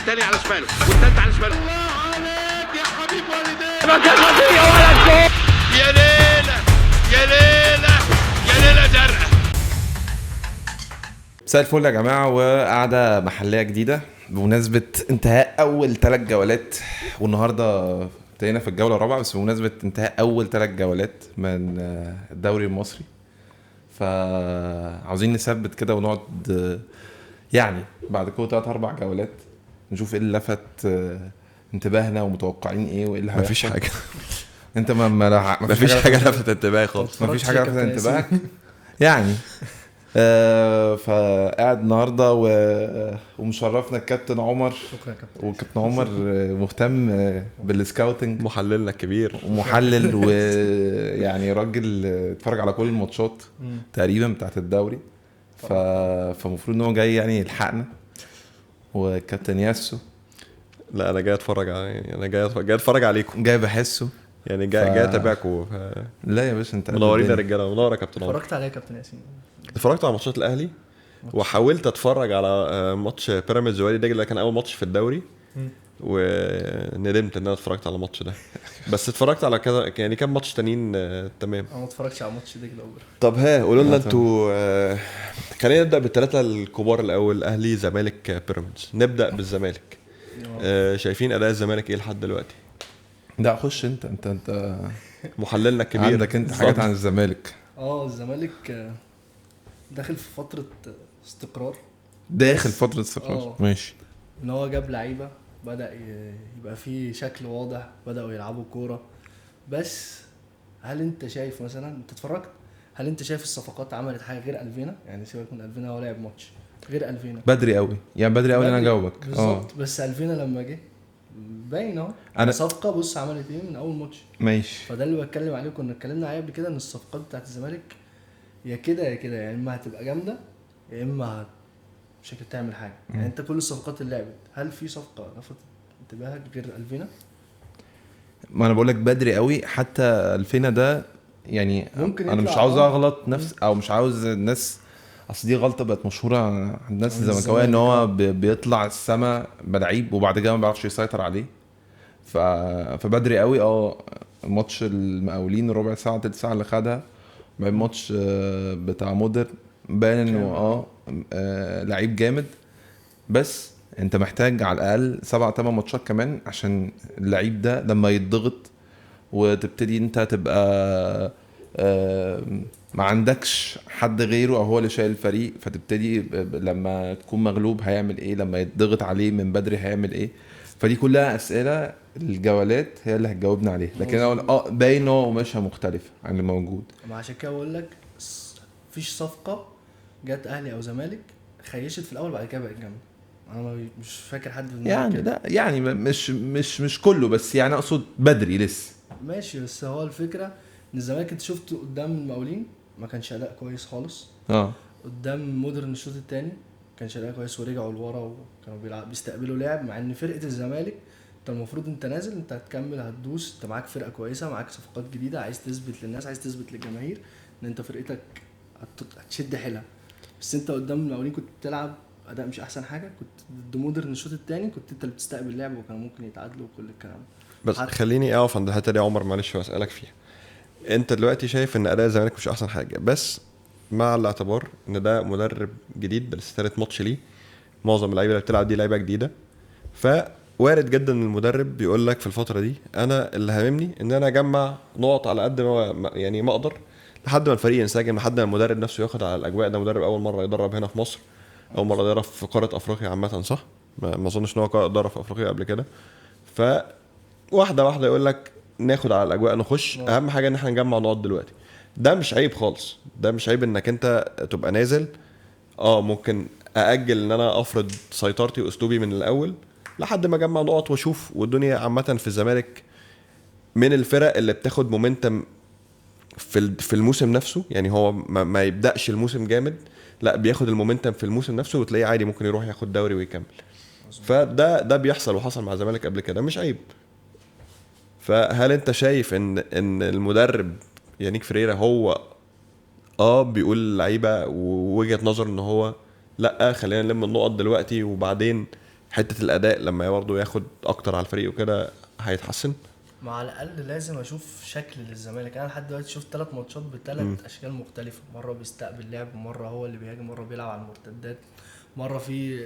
والتاني على شماله والتالت على شماله. الله عليك يا حبيب والديك. ما كان خطير يا ولد. يا ليلة يا ليلة يا ليلة زرقاء. مساء الفل يا جماعة، وقعدة محلية جديدة بمناسبة انتهاء أول 3 جولات، والنهاردة ابتدينا في الجولة الرابعة، بس بمناسبة انتهاء أول 3 جولات من الدوري المصري. فعاوزين نثبت كده ونقعد يعني بعد كل 3-4 جولات نشوف ايه اللي لفت انتباهنا ومتوقعين ايه وايه اللي هيحصل. مفيش حاجة. انت مفيش حاجة لفتت انتباهي خالص. مفيش حاجة لفتت انتباهك يعني. فقاعد النهارده ومشرفنا الكابتن عمر. شكرا يا كابتن. وكابتن عمر مهتم بالسكاوتنج، محللنا الكبير ومحلل ويعني راجل اتفرج على كل الماتشات تقريبا بتاعت الدوري. فمفروض ان هو جاي يعني يلحقنا. وكابتن ياسو، لا انا جاي اتفرج يعني انا جاي اتفرج عليكم، جاي بحسه يعني جاي اتابعكم. لا يا باشا، انت منورين يا رجاله، منور يا كابتن عمر. اتفرجت عليه يا كابتن ياسين. اتفرجت على ماتشات الاهلي وحاولت اتفرج على ماتش بيراميدز وادي دجله، كان اول ماتش في الدوري، وندمت ان انا اتفرجت على الماتش ده. بس اتفرجت على كذا يعني كام ماتش تانيين. تمام. انا ما اتفرجتش على ماتش دجله اوبر. طب قولوا لنا انتوا. خلينا نبدا بالثلاثه الكبار الاول، اهلي زمالك بيراميدز. نبدا بالزمالك. شايفين اداء الزمالك ايه لحد دلوقتي؟ ده خش انت محللنا الكبير، عندك انت حاجات عن الزمالك. الزمالك داخل في فتره استقرار. داخل فتره استقرار، ماشي. ان هو جاب لعيبه، بدا يبقى فيه شكل واضح، بداوا يلعبوا كوره. بس هل انت شايف مثلا، انت اتفرجت، هل انت شايف الصفقات عملت حاجه غير الفينا؟ يعني سيبك من الفينا، هو لعب ماتش غير الفينا بدري قوي يعني، بدري قوي انا اجاوبك. بالظبط. بس الفينا لما جه باين اهو انا صفقه، بص عملت ايه من اول ماتش. ماشي. فده اللي بتكلم عليه، كنا اتكلمنا عليه قبل كده، ان الصفقات بتاعت الزمالك يا كده يا كده، يعني اما هتبقى جامده يا اما مش هتعمل حاجه. يعني انت كل الصفقات اللي لعبت، هل في صفقه لفتت انتباهك غير الفينا؟ ما انا بقول لك بدري قوي، حتى الفينا ده يعني ممكن انا مش عاوز اغلط نفس، او مش عاوز الناس، اصل دي غلطه بقت مشهوره عند الناس الزملكاويه، ان هو بيطلع السما بلعيب وبعد كده ما بيعرفش يسيطر عليه. فبدري قوي ماتش المقاولين ربع ساعه تلت ساعه اللي خدها، بعد ماتش بتاع مودر باين انه لعيب جامد. بس انت محتاج على الاقل 7-8 ماتشات كمان عشان اللعيب ده لما يتضغط وتبتدي انت تبقى ما عندكش حد غيره او هو اللي شايل الفريق، فتبتدي لما تكون مغلوب هيعمل ايه، لما يتضغط عليه من بدري هيعمل ايه. فدي كلها اسئله الجولات هي اللي هتجاوبنا عليها، لكن باين هو قماشها مختلف عن اللي موجود. عشان كده بقول لك مفيش صفقه جت اهلي او زمالك خيشت في الاول بعد كده بقت جامده. انا مش فاكر حد في يعني لا يعني مش كله، بس يعني اقصد بدري لسه ماشي. بس هو الفكره ان الزمالك انت شفته قدام المقاولين ما كانش اداء كويس خالص. قدام مودرن الشوط الثاني كانش اداء كويس، ورجعوا لورا وكانوا بيستقبلوا لعب، مع ان فرقه الزمالك انت المفروض انت نازل، انت هتكمل، هتدوس، انت معاك فرقه كويسه، معاك صفقات جديده، عايز تثبت للناس، عايز تثبت للجماهير ان انت فرقتك هتشد حيلها. بس انت قدام المقاولين كنت بتلعب اداء مش احسن حاجه، كنت ضد مودرن الشوط الثاني كنت انت اللي بتستقبل اللعب، وكان ممكن يتعادلوا وكل الكلام. بس خليني اقف عند الحته دي يا عمر، معلش واسالك فيها. انت دلوقتي شايف ان اداء الزمالك مش احسن حاجه، بس مع الاعتبار ان ده مدرب جديد، ده لسه ثالث ماتش ليه، معظم اللعيبه اللي بتلعب دي لعيبه جديده، فوارد جدا ان المدرب بيقول لك في الفتره دي انا اللي هاممني ان انا اجمع نقط على قد ما يعني ما اقدر، لحد ما الفريق ينسجم، لحد ما المدرب نفسه ياخد على الاجواء. ده مدرب اول مره يدرب هنا في مصر، اول مره يدرب في قاره افريقيا عامه، صح؟ ما اظنش ان هو درب في افريقيا قبل كده. فواحده واحده يقول لك ناخد على الاجواء، نخش، اهم حاجه ان احنا نجمع نقط دلوقتي. ده مش عيب خالص، ده مش عيب انك انت تبقى نازل. ممكن ااجل ان انا افرض سيطرتي واسلوبي من الاول لحد ما اجمع نقط واشوف. والدنيا عامه في الزمالك من الفرق اللي بتاخد مومنتم في الموسم نفسه، يعني هو ما يبداش الموسم جامد، لا بياخد المومنتم في الموسم نفسه، وتلاقيه عادي ممكن يروح ياخد دوري ويكمل. فده بيحصل وحصل مع الزمالك قبل كده، مش عيب. فهل انت شايف ان المدرب يانيك فريرا هو بيقول اللعيبه ووجهه نظر ان هو لا خلينا نلم النقط دلوقتي وبعدين حته الاداء لما برضه ياخد اكتر على الفريق وكده هيتحسن؟ مع الاقل لازم اشوف شكل للزمالك. انا لحد دلوقتي شفت 3 ماتشات ب3 اشكال مختلفه، مره بيستقبل لعب، مره هو اللي بيهاجم، مره بيلعب على المرتدات، مره في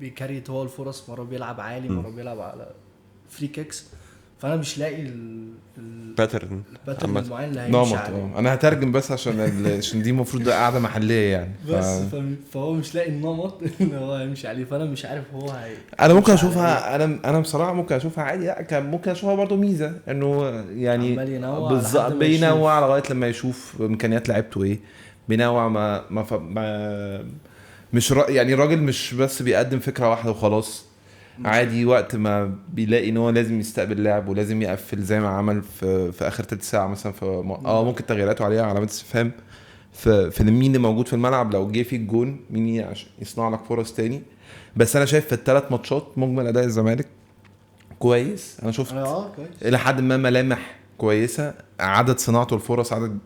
بيكريت هو الفرص، مره بيلعب عالي، مره بيلعب على فري كيكس. فانا مش لاقي باترن الباترن المعين اللي هيمشي عليه. انا هترجم بس عشان دي المفروض ده قاعده محليه يعني بس فهو مش لاقي النمط اللي هو هيمشي عليه. فانا مش عارف هو انا ممكن اشوفها انا بصراحه ممكن اشوفها عادي. لا كان ممكن اشوفها برضو ميزه انه يعني عمال ينوع بالظبط بينوع لغايه لما يشوف امكانيات لعيبته ايه، بينوع ما مش يعني راجل مش بس بيقدم فكره واحده وخلاص. عادي وقت ما بيلاقي ان هو لازم يستقبل لاعب ولازم يقفل زي ما عمل في اخر 3 ساعه مثلا ممكن تغييراته عليها علامات استفهام في مين اللي موجود في الملعب، لو جه في الجون مين يصنع لك فرص تاني. بس انا شايف في ال3 ماتشات مجمل اداء الزمالك كويس. انا شفت كويس الى حد ما ملامح كويسه، عدد صناعته الفرص عدد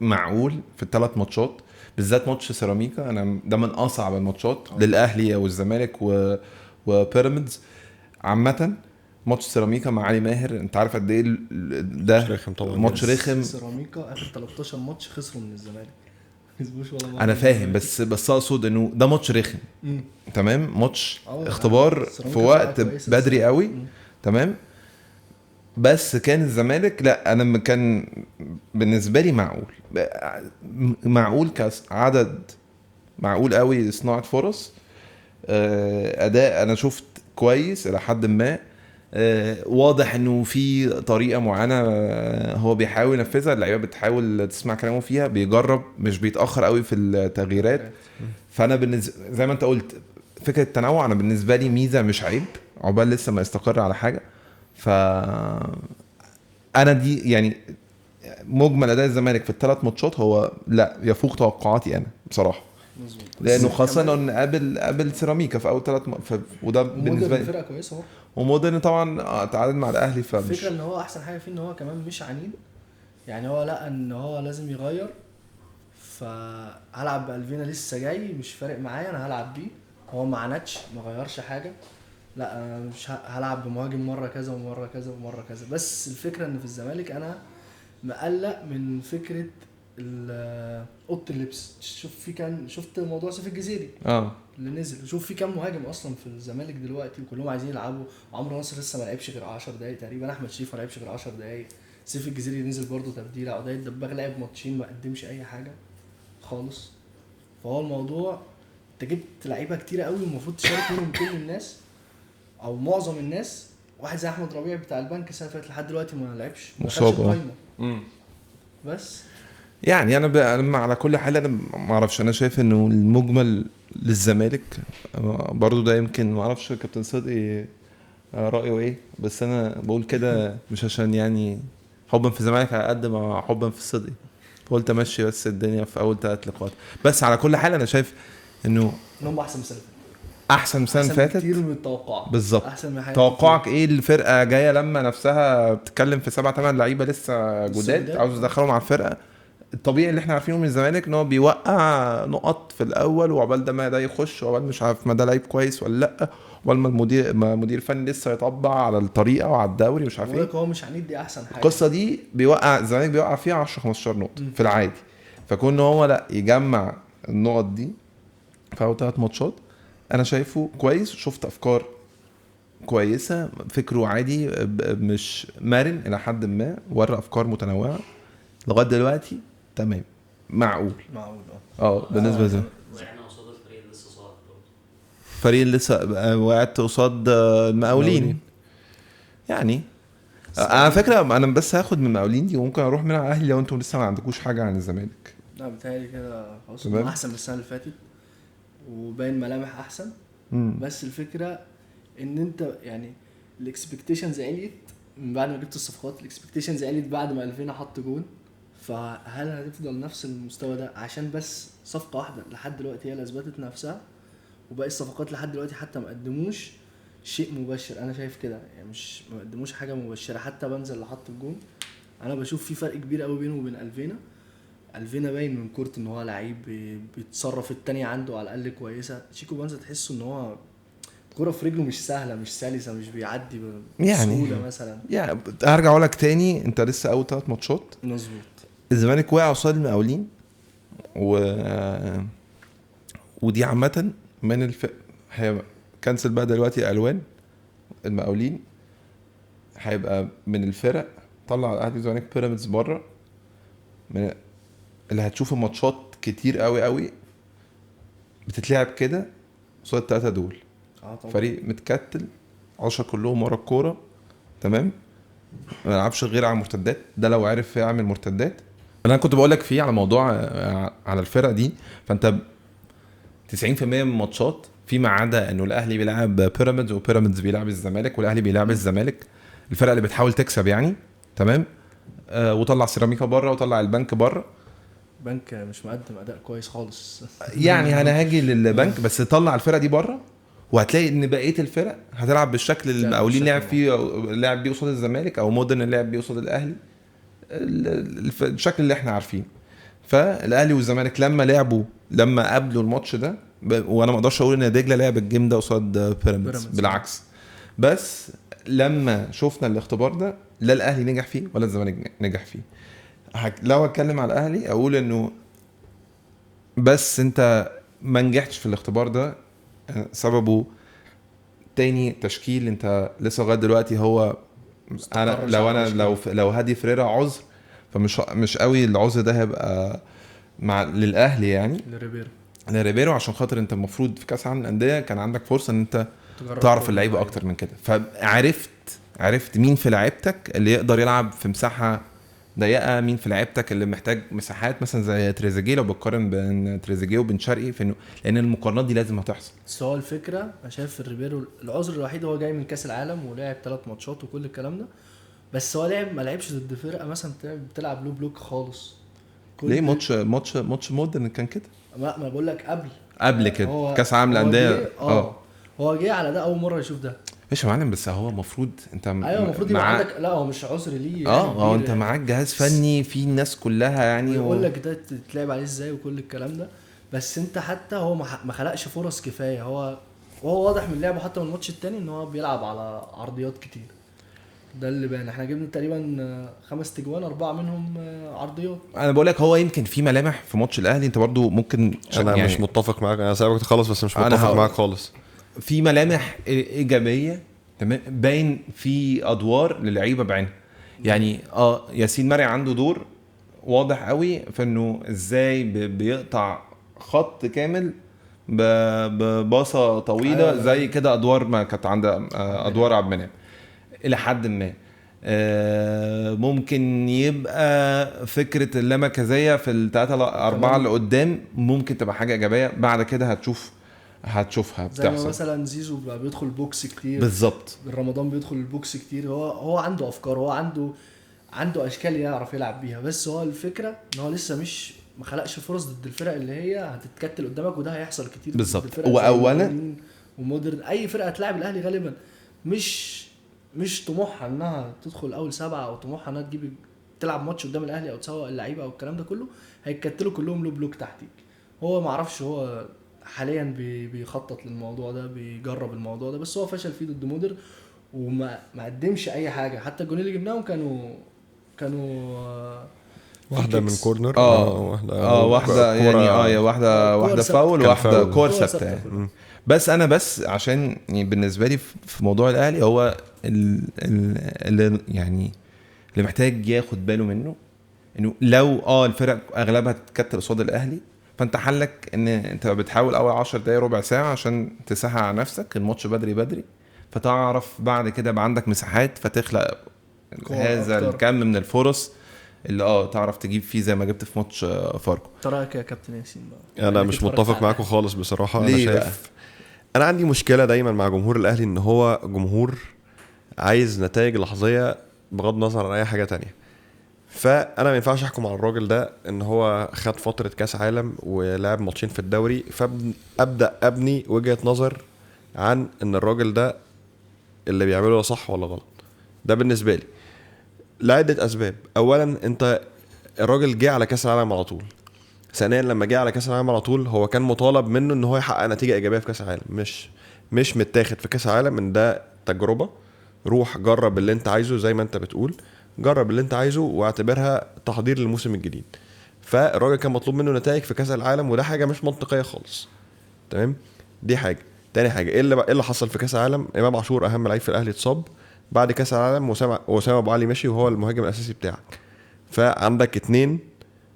معقول في ال3 ماتشات، بالذات ماتش سيراميكا. انا ده من اصعب الماتشات للاهلي او الزمالك وبيراميدز عامه. ماتش سيراميكا مع علي ماهر انت عارف قد ايه ده ماتش رخم. سيراميكا اخر 13 ماتش خسروا من الزمالك، كسبوش ولا مره. انا فاهم بس اقصد انه ده ماتش رخم. تمام، ماتش اختبار في وقت بدري قوي. تمام، بس كان الزمالك لا انا كان بالنسبه لي معقول كعدد، معقول قوي صناعه فرص، اداء انا شفت كويس الى حد ما. واضح انه في طريقه معينه هو بيحاول ينفذها، اللعيبه بتحاول تسمع كلامه فيها، بيجرب مش بيتاخر قوي في التغييرات. فانا بالنسبه زي ما انت قلت فكره التنوع انا بالنسبه لي ميزه مش عيب، عقبال لسه ما يستقر على حاجه. ف انا دي يعني مجمل اداء الزمالك في ال3 ماتشات هو لا يفوق توقعاتي انا بصراحه، لانه خاصه ان قابل سيراميكا في اول 3 وده بالنسبه لي فرقه كويسه اهو. ومودرن طبعا تعادل مع الاهلي. فمش الفكره ان هو احسن حاجه فيه ان هو كمان مش عنيد، يعني هو لا ان هو لازم يغير، فهلعب بألفينا لسه جاي مش فارق معايا انا هلعب بيه. هو ما عندش ما غيرش حاجه، لا انا مش هلعب بمهاجم مره كذا ومره كذا ومره كذا. بس الفكره ان في الزمالك انا مقلق من فكره اوضه اللبس. شفت موضوع سيف الجزيري اللي نزل، شوف في كام مهاجم اصلا في الزمالك دلوقتي وكلهم عايزين يلعبوا. عمرو ناصر لسه ما لعبش غير 10 دقايق تقريبا، احمد شريف ما لعبش غير 10 دقايق، سيف الجزيري نزل برضه تبديل، عقدي الدباغ لعب ماتشين ما قدمش اي حاجه خالص. فهو الموضوع انت جبت لعيبه كتيره قوي المفروض تشارك منهم كل الناس او معظم الناس. واحد زي احمد ربيع بتاع البنك السنه اللي فاتت لحد دلوقتي ما لعبش، مصاب. بس يعني انا على كل حال انا ما اعرفش، انا شايف انه المجمل للزمالك برضو ده يمكن ما اعرفش كابتن صدقي رايه ايه، بس انا بقول كده مش عشان يعني حبا في الزمالك على قد ما حبا في الصدقي، قلت امشي بس الدنيا في اول 3 لقاءات. بس على كل حال انا شايف انه هم احسن مثال، احسن السنه اللي فاتت كتير من التوقع. بالظبط. توقعك ايه الفرقه جايه لما نفسها بتتكلم في 7-8 لعيبه لسه جداد عاوز تدخلهم على الفرقه؟ الطبيعي اللي احنا عارفينه من الزمالك ان هو بيوقع نقط في الاول، وعقبال ده ما ده يخش، وعقبال مش عارف ما ده لعيب كويس ولا لا، وعقبال ما المدير الفني لسه يطبع على الطريقه وعلى الدوري مش عارف ايه. هو مش عنيد، دي احسن حاجه. القصه دي بيوقع الزمالك بيوقع فيها 10-15 نقطه في العادي، فكون هو لا يجمع النقط دي في اول 3 ماتشات انا شايفه كويس. شفت افكار كويسه، فكره عادي مش مرن الى حد ما، ورى افكار متنوعه لغايه دلوقتي تمام، معقول بالنسبه لي. واحنا قصاد الفريق اللي لسه صاعد، فريق لسه وقعت قصاد المقاولين يعني. على فكره انا بس هاخد من المقاولين دي وممكن اروح منها على الاهلي لو انتم لسه ما عندكوش حاجه عن الزمالك. لا بتهيألي كده خلاص احسن من السنه اللي فاتت وباين ملامح احسن. بس الفكره ان انت يعني الاكسبكتيشنز عليت من بعد ما جبت الصفقات، الاكسبكتيشنز عليت بعد ما الفينا حط جون. فهل هتفضل نفس المستوى ده عشان بس صفقه واحده لحد دلوقتي هي اللي اثبتت نفسها، وباقي الصفقات لحد دلوقتي حتى ما قدموش شيء مبشر؟ انا شايف كده يعني مش ما قدموش حاجه مبشره. حتى بنزل اللي حط الجون انا بشوف في فرق كبير قوي بينه وبين الفينا باين من كورت ان هو لعيب بيتصرف، التانية عنده على الاقل كويسه. شيكو بنزل تحسه ان هو الكوره في رجله مش سهله، مش سلسه، مش بيعدي يعني بسهوله مثلا. يعني هرجع اقول لك تاني، انت لسه اول 3 ماتشات مظبوط. الزمالك وقع قصاد المقاولين ودي عامه من هي كنسل بقى دلوقتي الوان المقاولين، هيبقى من الفرق طلع الاهلي والزمالك بيراميدز بره من اللي هتشوف الماتشات كتير قوي قوي بتتلعب كده قصاد الثلاثه دول. طبعا. فريق متكتل 10 كلهم ورا الكوره تمام، ما يلعبش غير على المرتدات، ده لو عرف يعمل مرتدات. انا كنت بقول لك فيه على موضوع على الفرق دي، فانت 90% من الماتشات فيما عدا انه الاهلي بيلعب بيراميدز وبيراميدز بيلعب الزمالك والاهلي بيلعب الزمالك، الفرق اللي بتحاول تكسب يعني تمام. وطلع سيراميكا بره وطلع البنك بره، بنك مش مقدم اداء كويس خالص يعني انا هاجي للبنك بس طلع الفرقه دي بره، وهتلاقي ان بقيه الفرق هتلعب بالشكل اللي المقاولين لعب فيه لعب بيه قصاد الزمالك او مودرن اللي لعب بيه قصاد الاهلي، الشكل اللي احنا عارفين. فالاهلي والزمالك لما قابلوا الماتش ده وانا ما اقدرش اقول ان دجله لعب الجيم ده قصاد بيراميدز، بالعكس، بس لما شفنا الاختبار ده لا الاهلي نجح فيه ولا الزمالك نجح فيه. لو اتكلم على الاهلي اقول انه بس انت ما نجحتش في الاختبار ده سببه تاني تشكيل، انت لسه لغايه دلوقتي هو لو هادي فريرا عذر فمش قوي العذر ده هيبقى مع للاهلي يعني لريبيرو عشان خاطر انت المفروض في كاس العالم للانديه كان عندك فرصه ان انت تعرف اللعيبه اكتر من كده، فعرفت مين في لعيبتك اللي يقدر يلعب في مساحه ضيقه، مين في لعيبتك اللي محتاج مساحات مثلا زي تريزيجيه، لو بتقارن بين تريزيجيه وبن شرقي في انه لان المقارنات دي لازم هتحصل. بس هو الفكره انا شايف الريبيرو العذر الوحيد هو جاي من كاس العالم ولعب 3 ماتشات وكل الكلام ده، بس هو ما لعبش ضد فرقه مثلا بتلعب لو بلوك خالص. ليه ماتش مودرن كان كده؟ ما بقول لك قبل كده كاس العالم للانديه هو جه على ده اول مره يشوف ده. مش يا معلم، بس هو المفروض انت ايوه المفروض يبقى عندك، لا هو مش عذر ليه انت يعني معاك جهاز فني في الناس كلها يعني يقول لك ده تتلعب عليه ازاي وكل الكلام ده، بس انت حتى هو ما خلقش فرص كفايه. هو واضح من لعبه حتى من الماتش التاني ان هو بيلعب على عرضيات كتير، ده اللي بان. احنا جبنا تقريبا 5 تجوان 4 منهم عرضيات. انا بقول لك هو يمكن في ملامح في ماتش الاهلي انت برضو ممكن انا يعني مش متفق معاك، انا سايبك تخلص بس مش متفق معاك خالص. في ملامح ايجابيه تمام باين في ادوار للعيبه بعينها، يعني ياسين مرعي عنده دور واضح قوي في انه ازاي بيقطع خط كامل بباصه طويله زي كده، ادوار ما كانت عند ادوار عبد المنعم الى حد ما. ممكن يبقى فكره اللامركزيه في الثلاثه 4 اللي قدام ممكن تبقى حاجه ايجابيه، بعد كده هتشوفها بتحصل. زي مثلا زيزو بقى بيدخل بوكس كتير بالظبط، رمضان بيدخل البوكس كتير، هو عنده افكار، هو عنده اشكال يعرف يلعب بيها، بس هو الفكره ان هو لسه ما خلقش فرص ضد الفرق اللي هي هتتكتل قدامك، وده هيحصل كتير بالظبط. واولا ومودرن اي فرقه هتلاعب الاهلي غالبا مش طموحها انها تدخل اول 7 او طموحها انها تلعب ماتش قدام الاهلي او تسوق اللعيبه او الكلام ده كله، هيتكتلوا كلهم لو بلوك تحتيك. هو ما عرفش، هو حاليا بيخطط للموضوع ده، بيجرب الموضوع ده، بس هو فشل فيه ضد مودر وما قدمش اي حاجه. حتى الجولين اللي جبناهم كانوا واحده من كورنر واحده يعني واحده فاول واحده كور ثابته يعني. بس انا عشان يعني بالنسبه لي في موضوع الاهلي هو اللي يعني اللي محتاج ياخد باله منه انه لو الفرق اغلبها تتكتل قصاد الاهلي، فانت حلك ان انت بتحاول اول 10 دقايق ربع ساعه عشان تسحب على نفسك الماتش بدري فتعرف بعد كده يبقى عندك مساحات فتخلق هذا الكم من الفرص اللي تعرف تجيب فيه زي ما جبت في ماتش فاركو. تراك يا كابتن ياسين بقى انا مش متفق معاكم خالص بصراحه. انا شايف انا عندي مشكله دايما مع جمهور الاهلي ان هو جمهور عايز نتائج لحظيه بغض النظر عن اي حاجه تانية. فانا ما ينفعش احكم على الراجل ده ان هو خد فتره كاس عالم ولعب ماتشين في الدوري فابدا ابني وجهه نظر عن ان الراجل ده اللي بيعمله صح ولا غلط. ده بالنسبه لي لعده اسباب. اولا انت الراجل جه على كاس العالم على طول. ثانيا لما جه على كاس العالم على طول هو كان مطالب منه ان هو يحقق نتيجه ايجابيه في كاس العالم، مش متاخد في كاس العالم ان ده تجربه، روح جرب اللي انت عايزه زي ما انت بتقول، جرب اللي انت عايزه واعتبرها تحضير للموسم الجديد. فالراجل كان مطلوب منه نتائج في كاس العالم، وده حاجه مش منطقيه خالص. تمام. دي حاجه. تاني حاجه، ايه اللي حصل في كاس العالم؟ امام عاشور اهم لعيب في الاهلي اتصاب بعد كاس العالم، وسام ابو علي مشي وهو المهاجم الاساسي بتاعك. فعندك 2،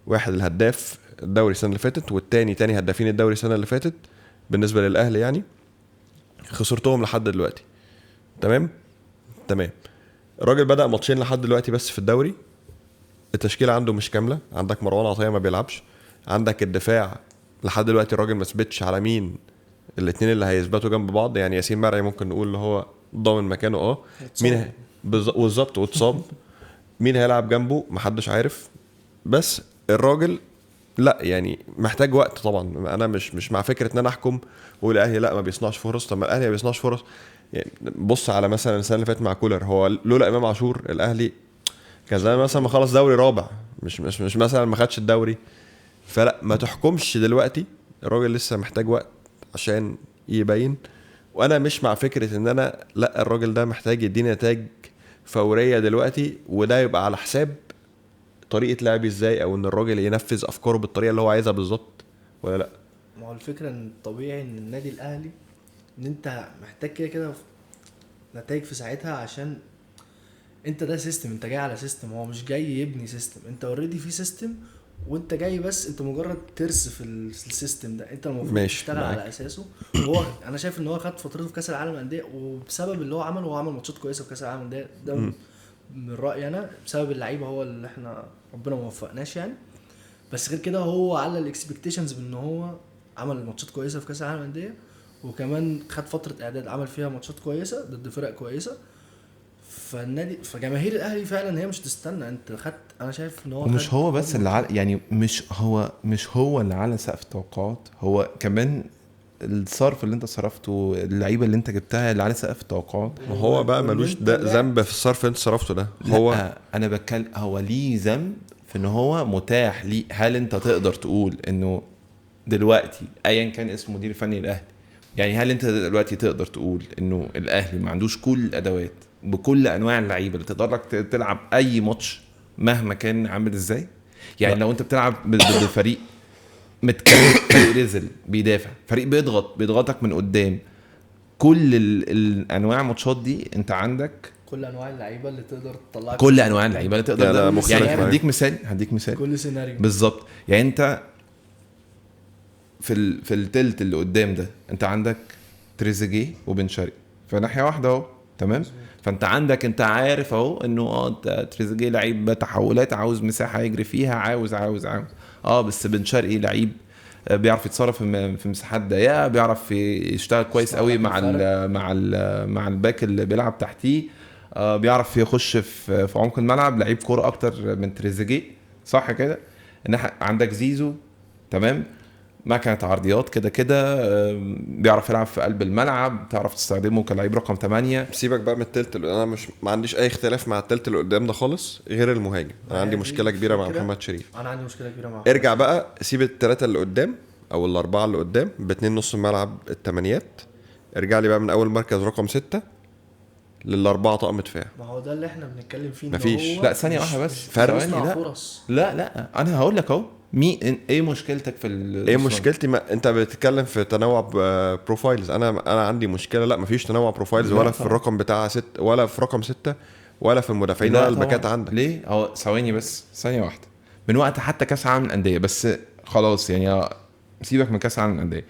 واحد الهداف الدوري السنه اللي فاتت، والتاني تاني هدافين الدوري السنه اللي فاتت بالنسبه للاهلي يعني، خسرتهم لحد دلوقتي. تمام. الراجل بدأ ماتشين لحد دلوقتي بس في الدوري، التشكيله عنده مش كامله. عندك مروان عطيه ما بيلعبش، عندك الدفاع لحد دلوقتي الراجل ما ثبتش على مين الاثنين اللي هيثبتوا جنب بعض. يعني ياسين مرعي ممكن نقول اللي هو ضامن مكانه، مين بالظبط واتصاب. مين هيلعب جنبه محدش عارف. بس الراجل لا يعني محتاج وقت طبعا. انا مش مع فكره ان انا احكم واقول الاهلي لا ما بيصنعش فرص. طب ما الاهلي ما بيصنعش فرص يعني. بص على مثلا السنه اللي فاتت مع كولر، هو لولا امام عاشور الاهلي كان زمان مثلا ما خلص دوري رابع، مش مثلا ما خدش الدوري. فلا ما تحكمش دلوقتي، الراجل لسه محتاج وقت عشان يبين. وانا مش مع فكره ان انا لا الراجل ده محتاج يديني نتائج فوريه دلوقتي، وده يبقى على حساب طريقه لعبي ازاي، او ان الراجل ينفذ افكاره بالطريقه اللي هو عايزها بالظبط ولا لا. ما هو الفكره ان الطبيعي ان النادي الاهلي ان انت محتاج كده نتائج في ساعتها، عشان انت ده سيستم، انت جاي على سيستم، هو مش جاي يبني سيستم، انت اوريدي في سيستم وانت جاي بس انت مجرد ترس في السيستم ده، انت المفروض تشتغل على اساسه. وهو انا شايف ان هو خد فترته في كاس العالم للانديه، وبسبب اللي هو عمله، هو عمل ماتشات كويسه في كاس العالم للانديه ده من رايي انا، بسبب اللعيبه هو اللي احنا ربنا ما وفقناش يعني. بس غير كده هو على الاكسبكتيشنز بان هو عمل ماتشات كويسه في كاس العالم للانديه، وكمان خد فتره اعداد عمل فيها ماتشات كويسه ضد فرق كويسه. فالنادي فجماهير الاهلي فعلا هي مش تستنى، انت خدت، انا شايف ان هو ومش هو بس اللي يعني مش هو اللي على سقف التوقعات، هو كمان الصرف اللي انت صرفته، اللعيبه اللي انت جبتها اللي على سقف التوقعات. ما هو بقى ملوش ده ذنب في الصرف اللي انت صرفته ده. هو انا بتكلم هو ليه ذنب في ان هو متاح ليه. هل انت تقدر تقول انه دلوقتي ايا كان اسم مدير فني الاهلي، يعني هل انت دلوقتي تقدر تقول انه الاهلي ما عندوش كل الادوات بكل انواع اللعيبه اللي تقدر لك تلعب اي ماتش مهما كان عامل ازاي؟ يعني لو انت بتلعب ضد فريق متكلف، فريق رزل بيدافع، فريق بيضغطك من قدام، كل الانواع الماتشات دي انت عندك كل انواع اللعيبه اللي تقدر تطلعك، كل انواع اللعيبه اللي تقدر يعني هديك مثال كل سيناريو بالظبط. يعني انت في التلت اللي قدام ده انت عندك تريزيجيه وبن شرقي في ناحيه واحده اهو، تمام. فانت عندك انت عارف اهو انه انت تريزيجيه لعيب تحولات، عاوز مساحه يجري فيها، عاوز بس بن شرقي لعيب بيعرف يتصرف في مساحات ضيقه، بيعرف يشتغل كويس قوي مع الباك اللي بيلعب تحتيه، بيعرف يخش في عمق الملعب، لعيب كوره اكتر من تريزيجيه، صح كده. عندك زيزو، تمام، ما كانت عرضيات كده بيعرف يلعب في قلب الملعب، تعرف تستخدمه كلاعب رقم 8. سيبك بقى من التلت، انا ما عنديش اي اختلاف مع التلت اللي قدام ده خالص غير المهاجم. انا عندي مشكله كبيره مع محمد شريف. انا عندي مشكله كبيره مع ارجع بقى سيب الثلاثه اللي قدام او الاربعه اللي قدام باتنين نص الملعب الثمانيات، ارجع لي بقى من اول مركز رقم 6 للاربعه طقم دفاع. ما هو ده اللي احنا بنتكلم فيه. مفيش. لا ثانيه واحده بس، لا انا هقول لك اهو ايه مشكلتك في ايه مشكلتي؟ ما انت بتتكلم في تنوع بروفايلز، انا عندي مشكله. لا مفيش تنوع بروفايلز ولا في الرقم بتاع 6 ولا في رقم 6 ولا في المدافعين ولا الباكات عندك. ليه؟ هو ثواني بس، ثانيه واحده. من وقت حتى كاس العالم للانديه، بس خلاص يعني سيبك من كاس العالم للانديه.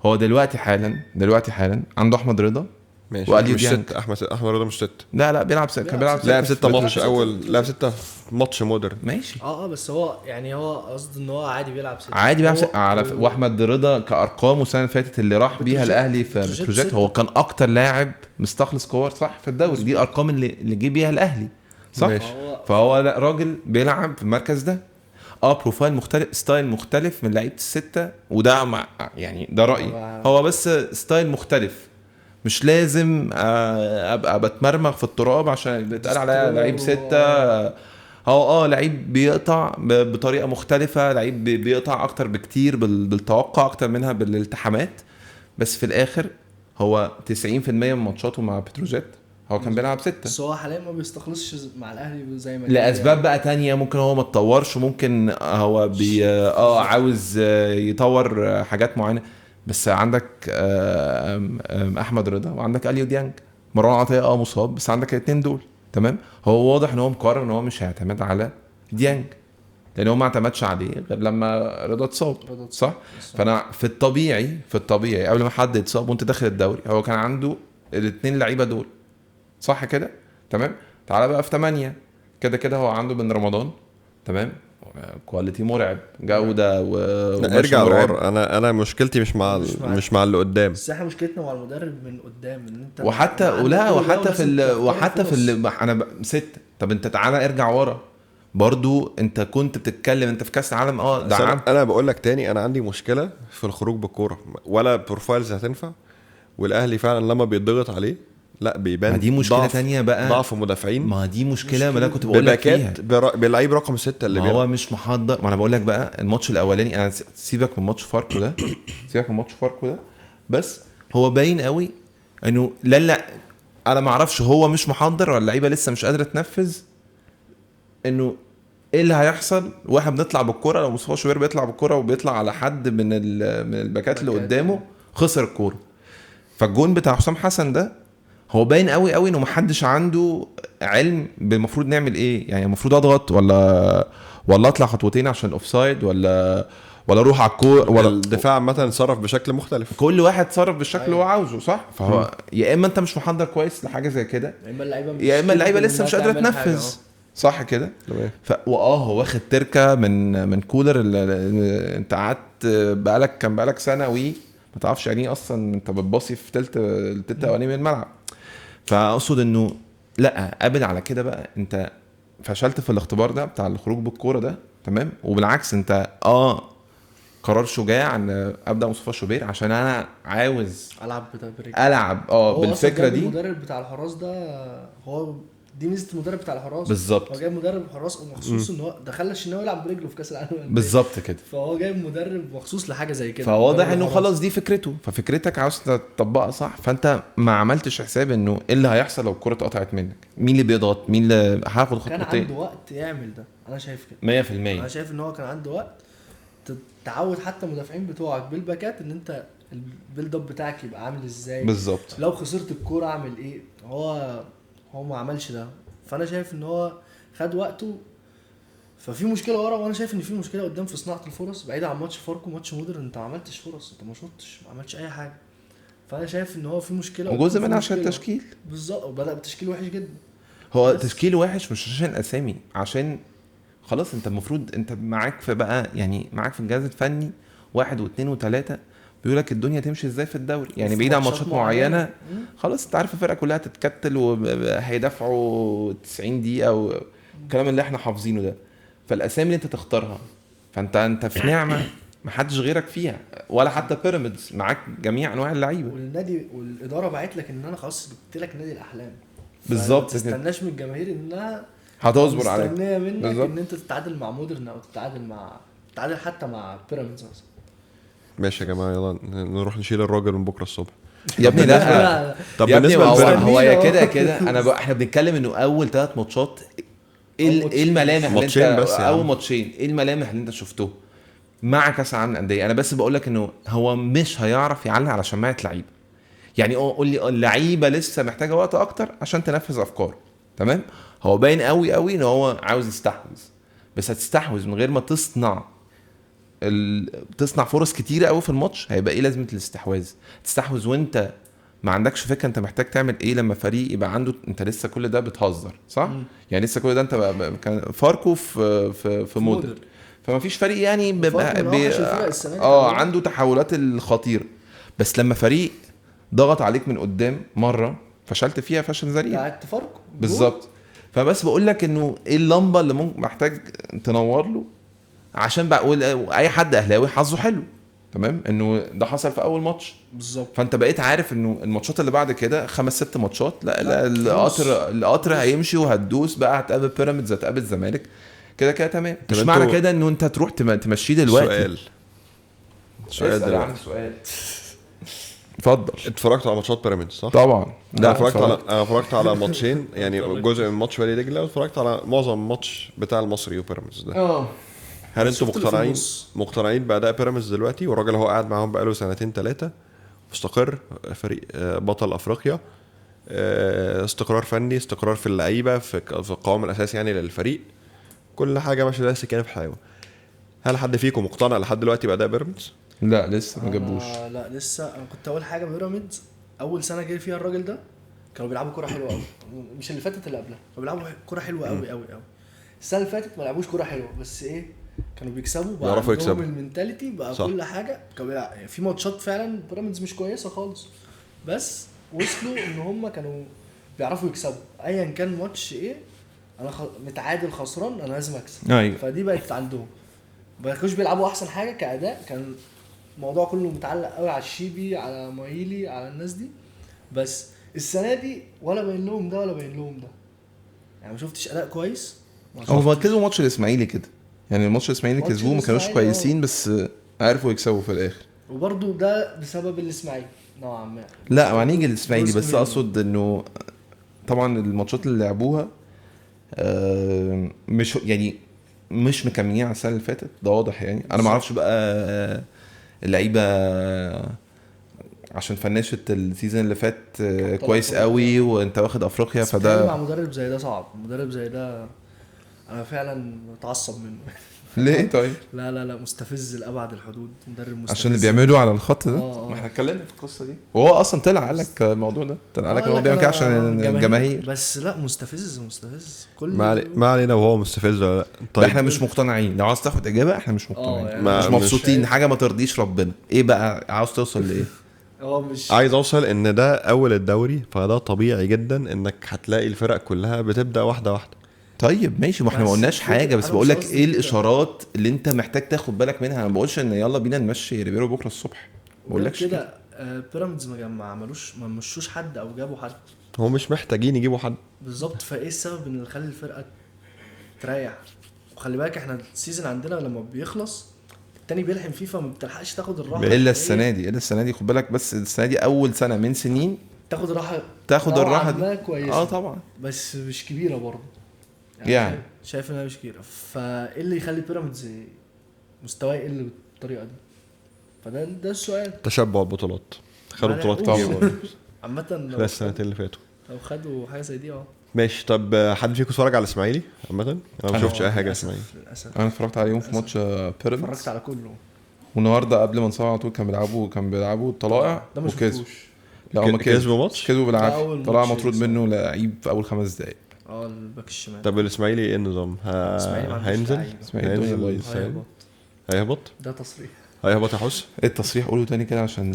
هو دلوقتي حالا عنده احمد رضا ماشي، مش 6. احمد رضا مش 6. لا بيلعب كان بيلعب 6 ماتش اول، لعب 6 ماتش مودرن. ماشي بس هو يعني هو قصد ان هو عادي بيلعب 6 على واحمد رضا كارقام السنه اللي فاتت اللي راح بيها الاهلي في بروجكت، هو كان اكتر لاعب مستخلص كور صح في الدوري. دي الارقام اللي جه بيها الاهلي صح. فهو لا راجل بيلعب في المركز ده، بروفايل مختلف، ستايل مختلف من لعيبه الستة، وده يعني ده رايي، هو بس ستايل مختلف. مش لازم ابقى بتمرمغ في التراب عشان بيتقال عليا لعيب 6. هو لعيب بيقطع بطريقه مختلفه، لعيب بيقطع اكتر بكتير بالتوقع اكتر منها بالالتحامات، بس في الاخر هو 90% من ماتشاته مع بتروجيت هو كان بيلعب 6. بس هو حاليا ما بيستخلصش مع الاهلي زي ما لاسباب بقى تانية، ممكن هو ما اتطورش، ممكن هو عاوز يطور حاجات معينه. بس عندك احمد رضا وعندك اليو ديانج، مروان عطيه مصاب، بس عندك الاثنين دول تمام. هو واضح ان هو مقرر ان هو مش هيعتمد على ديانج، لان هو ما اعتمدش عليه غير لما رضا اتصاب، صح؟ فانا في الطبيعي قبل ما حد يتصاب وانت داخل الدوري هو كان عنده الاثنين لعيبه دول، صح كده؟ تمام. تعال بقى في 8 كده هو عنده بن رمضان، تمام، كواليتي مرعب، جوده ارجع لورا. انا مشكلتي مش مع اللي قدام، بس احنا مشكلتنا مع المدرب من قدام، ان انت وحتى في انا 6. طب انت تعالى ارجع ورا برضو، انت كنت بتتكلم انت في كاس العالم انا بقول لك تاني، انا عندي مشكله في الخروج بالكوره، ولا بروفايلز هتنفع، والاهلي فعلا لما بيتضغط عليه لا بيبان. دي مشكله تانية بقى، ضعف مدافعين. ما دي مشكله ما انا كنت بقول لك فيها باللعيب رقم 6 اللي هو مش محضر. ما انا بقول لك بقى الماتش الاولاني، انا سيبك من ماتش فاركو ده بس هو باين قوي انه لا انا ما اعرفش هو مش محضر ولا اللعيبه لسه مش قادره تنفذ انه ايه اللي هيحصل واحنا بنطلع بالكره. لو مصطفى شوبير بيطلع بالكره وبيطلع على حد من الباكات اللي قدامه خسر الكوره. فالجون بتاع حسام حسن ده هو باين قوي انه محدش عنده علم بالمفروض نعمل ايه. يعني المفروض اضغط ولا اطلع خطوتين عشان الاوفسايد ولا اروح على الكوره، ولا الدفاع مثلا اتصرف بشكل مختلف. كل واحد اتصرف بالشكل اللي هو عاوزه، صح؟ فهو يا اما انت مش محضر كويس لحاجه زي كده، يا اما اللعيبه لسه مش قادره تنفذ، صح كده؟ هو واخد تركه من كولر اللي انت قعدت بقالك سنه ما تعرفش يعني اصلا انت بتباصي في التلت الاولاني من الملعب. فاقصد انه لا قابل على كده بقى، انت فشلت في الاختبار ده بتاع الخروج بالكوره ده، تمام. وبالعكس انت قرار شجاع ان ابدا مصطفى شوبير عشان انا عاوز العب بالفكره دي. المدرب بتاع الحراس ده هو دي ميزه المدرب بتاع الحراس بالظبط. هو جايب مدرب حراس مخصوص ان هو دخلش ان هو يلعب برجله في كاس العالم بالظبط كده. فهو جايب مدرب مخصوص لحاجه زي كده، فواضح انه خلاص دي فكرته، ففكرتك عاوز تطبقها صح. فانت ما عملتش حساب انه ايه اللي هيحصل لو الكره اتقطعت منك، مين اللي بيضغط، مين اللي هياخد خطوتين. كان عنده وقت يعمل ده، انا شايف كده 100%. انا شايف ان هو كان عنده وقت تعود حتى المدافعين بتوعك بالباكات ان انت البيلد اب بتاعك يبقى عامل ازاي بالظبط. لو خسرت الكوره اعمل ايه. هو ما عملش ده، فانا شايف ان هو خد وقته. ففي مشكله ورا، وانا شايف ان في مشكله قدام في صناعه الفرص. بعيد عن ماتش فاركو، ماتش مودرن انت ما عملتش فرص، انت ما شوتش، ما عملتش اي حاجه. فانا شايف ان هو في مشكله، وجزء منها عشان التشكيل. بالظبط، وبدا بتشكيل وحش جدا. هو تشكيل وحش مش عشان اسامي، عشان خلاص انت المفروض انت معاك في بقى يعني معاك في الجهاز الفني 1 و2 و3 بيقولك الدنيا تمشي ازاي في الدوري. يعني بعيد عن ماتشات معينه خلاص انت عارف الفرقه كلها تتكتل وهيدافعوا 90 دقيقه والكلام اللي احنا حافظينه ده. فالاسامي اللي انت تختارها، فانت في نعمه محدش غيرك فيها، ولا حتى بيراميدز معاك جميع انواع اللعيبه. والنادي والاداره باعت لك ان انا خلاص جبت لك نادي الاحلام بالظبط. ما تستناش من الجماهير انها هتصبر عليك، مستنيه منك بالزبط. ان انت تتعادل مع مودرن او تتعادل حتى مع بيراميدز مثلا. ماشي يا جماعه، يلا نروح نشيل الراجل من بكره الصبح يا ابني. لا طب يا ابني هو يا كده احنا بنتكلم انه اول 3 ماتشات ايه الملامح اللي انت اول ماتشين ايه الملامح اللي انت شفتوه مع كاس العالم للانديه. انا بس بقول لك انه هو مش هيعرف يعلق على شماعه لعيبه. يعني قول لي اللعيبه لسه محتاجه وقت اكتر عشان تنفذ افكاره، تمام. هو باين قوي ان هو عاوز يستحوذ، بس هتستحوذ من غير ما تصنع فرص كتيره قوي في الماتش. هيبقى ايه لازمه الاستحواذ؟ تستحوذ وانت ما عندكش فكره انت محتاج تعمل ايه لما فريق يبقى عنده انت لسه كل ده بتهزر، صح؟ يعني لسه كل ده انت كان فاركو في مودرن، فما فيش فريق يعني عنده تحولات الخطيره. بس لما فريق ضغط عليك من قدام مره فشلت فيها فشل ذريع، قعدت فاركو بالظبط. فبس بقول لك انه ايه اللمبه اللي ممكن محتاج تنور له عشان بقى اي حد اهلاوي حظه حلو، تمام، انه ده حصل في اول ماتش بالظبط. فانت بقيت عارف انه الماتشات اللي بعد كده 5-6 ماتشات لا القطر هيمشي وهتدوس بقى، هتقابل بيراميدز، هتقابل الزمالك، كده تمام. مش معنى كده انه انت تروح تمشيه دلوقتي. سؤال اتفضل. اتفرجت على ماتشات بيراميدز صح؟ طبعا. انا اتفرجت على ماتشين يعني جزء من ماتش وادي دجله، واتفرجت على معظم الماتش بتاع المصري وبيراميدز ده. هل انتوا مقتنعين باداء بيراميدز دلوقتي؟ والراجل هو قاعد معاهم بقاله 2-3 مستقر، فريق بطل افريقيا، استقرار فني، استقرار في اللعيبه، في القوام الاساسي يعني للفريق، كل حاجه ماشيه زي السكينه في حلاوه. هل حد فيكم مقتنع لحد دلوقتي باداء بيراميدز؟ لا لسه ما جابوش. لا لسه. انا كنت اول حاجه بيراميدز اول سنه جاي فيها الراجل ده كانوا بيلعبوا كوره حلوه قوي، مش اللي فاتت اللي قبلها، كانوا بيلعبوا كوره حلوه قوي قوي قوي. السنه اللي فاتت ما لعبوش كوره حلوه، بس ايه كانوا بيكسبوا بقى، يعرفوا يكسبوا، المينتاليتي بقى صح. كل حاجه. كانوا بيلعبوا يعني في ماتشات فعلا بيراميدز مش كويسه خالص، بس وصلوا ان هم كانوا بيعرفوا يكسبوا ايا كان ماتش ايه. انا متعادل خسران انا لازم اكسب. ايوه. فدي بقت عندهم، ما كانوش بيلعبوا احسن حاجه كاداء، كان الموضوع كله متعلق قوي على الشيبي، على مايلي، على الناس دي. بس السنه دي ولا باين لهم ده ولا باين لهم ده، يعني ما شفتش اداء كويس. هو كسبوا ماتش الاسماعيلي كده، يعني الماتش الاسماعيلي كسبوه، ما كانوش كويسين بس عرفوا يكسبوا في الاخر. وبرضو ده بسبب الاسماعيلي نوعا ما. لا ما نيجي الاسماعيلي، بس اقصد انه طبعا الماتشات اللي لعبوها مش يعني مش مكملين على السنه اللي فاتت، ده واضح يعني. انا ما اعرفش بقى اللعيبه عشان فنشت السيزون اللي فات كويس قوي وانت واخد افريقيا، فده مع مدرب زي ده صعب. مدرب زي ده انا فعلا متعصب منه. ليه طيب؟ لا مستفز لابعد الحدود، مدرب مستفز عشان اللي بيعملوا على الخط ده. ما احنا اتكلمنا في القصه دي، وهو اصلا طلع قال لك الموضوع ده، طلع قال لك هو بيعمل كده عشان الجماهير. بس لا مستفز كل ما علينا وهو مستفز ولا لا. طيب احنا مش مقتنعين، لو عايز تاخد اجابه احنا مش مقتنعين، يعني مش مبسوطين. حاجه ما ترضيش ربنا. ايه بقى عاوز توصل لايه؟ مش عايز اوصل ان ده اول الدوري، فده طبيعي جدا انك هتلاقي الفرق كلها بتبدا واحده واحده. طيب ماشي، ما احنا ما قلناش حاجه، بس بقول لك ايه الاشارات اللي انت محتاج تاخد بالك منها. انا ما بقولش ان يلا بينا نمشي ريبيرو بكره الصبح، ما بقولكش كده. بيراميدز ما مشوش حد او جابوا حد، هو مش محتاجين يجيبوا حد بالظبط. فايه السبب ان يخلي الفرقه تريح؟ وخلي بالك احنا السيزون عندنا لما بيخلص التاني بيلحم فيه، فما بتلحقش تاخد الراحه. الا السنه دي خد بالك، بس السنه دي اول سنه من سنين تاخد الراحه دي كويسه. طبعا، بس مش كبيره برضه يعني شايف انها مش كبيره. فايه اللي يخلي بيراميدز مستواه يقل بالطريقه دي؟ فده السؤال. تشبع البطولات، خدوا بطولات كتير عامه خلال السنتين اللي فاتوا، لو خدوا حاجه زي دي ماشي. طب حد فيكم اتفرج على الاسماعيلي عامه؟ انا ما شفتش اي حاجه الاسماعيلي. انا اتفرجت عليهم في ماتش بيراميدز، اتفرجت على كله. والنهارده قبل ما نصور على طول كان بيلعبوا الطلائع وكسبوا. لا هم كسبوا ماتش، كسبوا بالعافيه. طلع مطرود منه لعيب في اول 5 دقايق. الباك الشمال. طب الاسماعيلي ايه النظام؟ هينزل؟ هيهبط؟ ده تصريح. هيهبط يا حس؟ ايه التصريح؟ قوله تاني كده عشان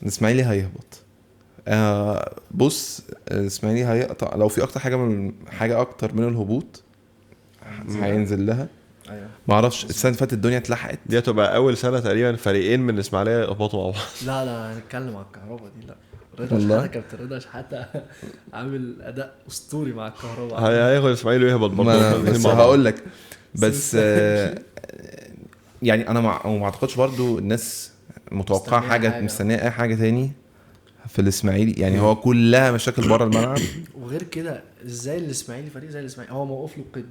الاسماعيلي هيهبط. بص الاسماعيلي هيقطع لو في اكتر حاجه اكتر من الهبوط هينزل لها. ايوه ما اعرفش السنه اللي فاتت الدنيا اتلحقت، دي هتبقى اول سنه تقريبا فريقين من الاسماعيليه يهبطوا مع بعض. لا هنتكلم على الكهرباء دي. لا رضا شحاته، كابتن رضا شحاته عامل اداء اسطوري مع الكهرباء. هياخد الاسماعيلي ويهبط برضه. بس هقول لك بس يعني انا ما اعتقدش برضو الناس متوقعه حاجه مستنيه اي حاجه تاني في الاسماعيلي. يعني هو كلها مشاكل بره الملعب. وغير كده ازاي الاسماعيلي فريق زي الاسماعيلي هو موقف له القيد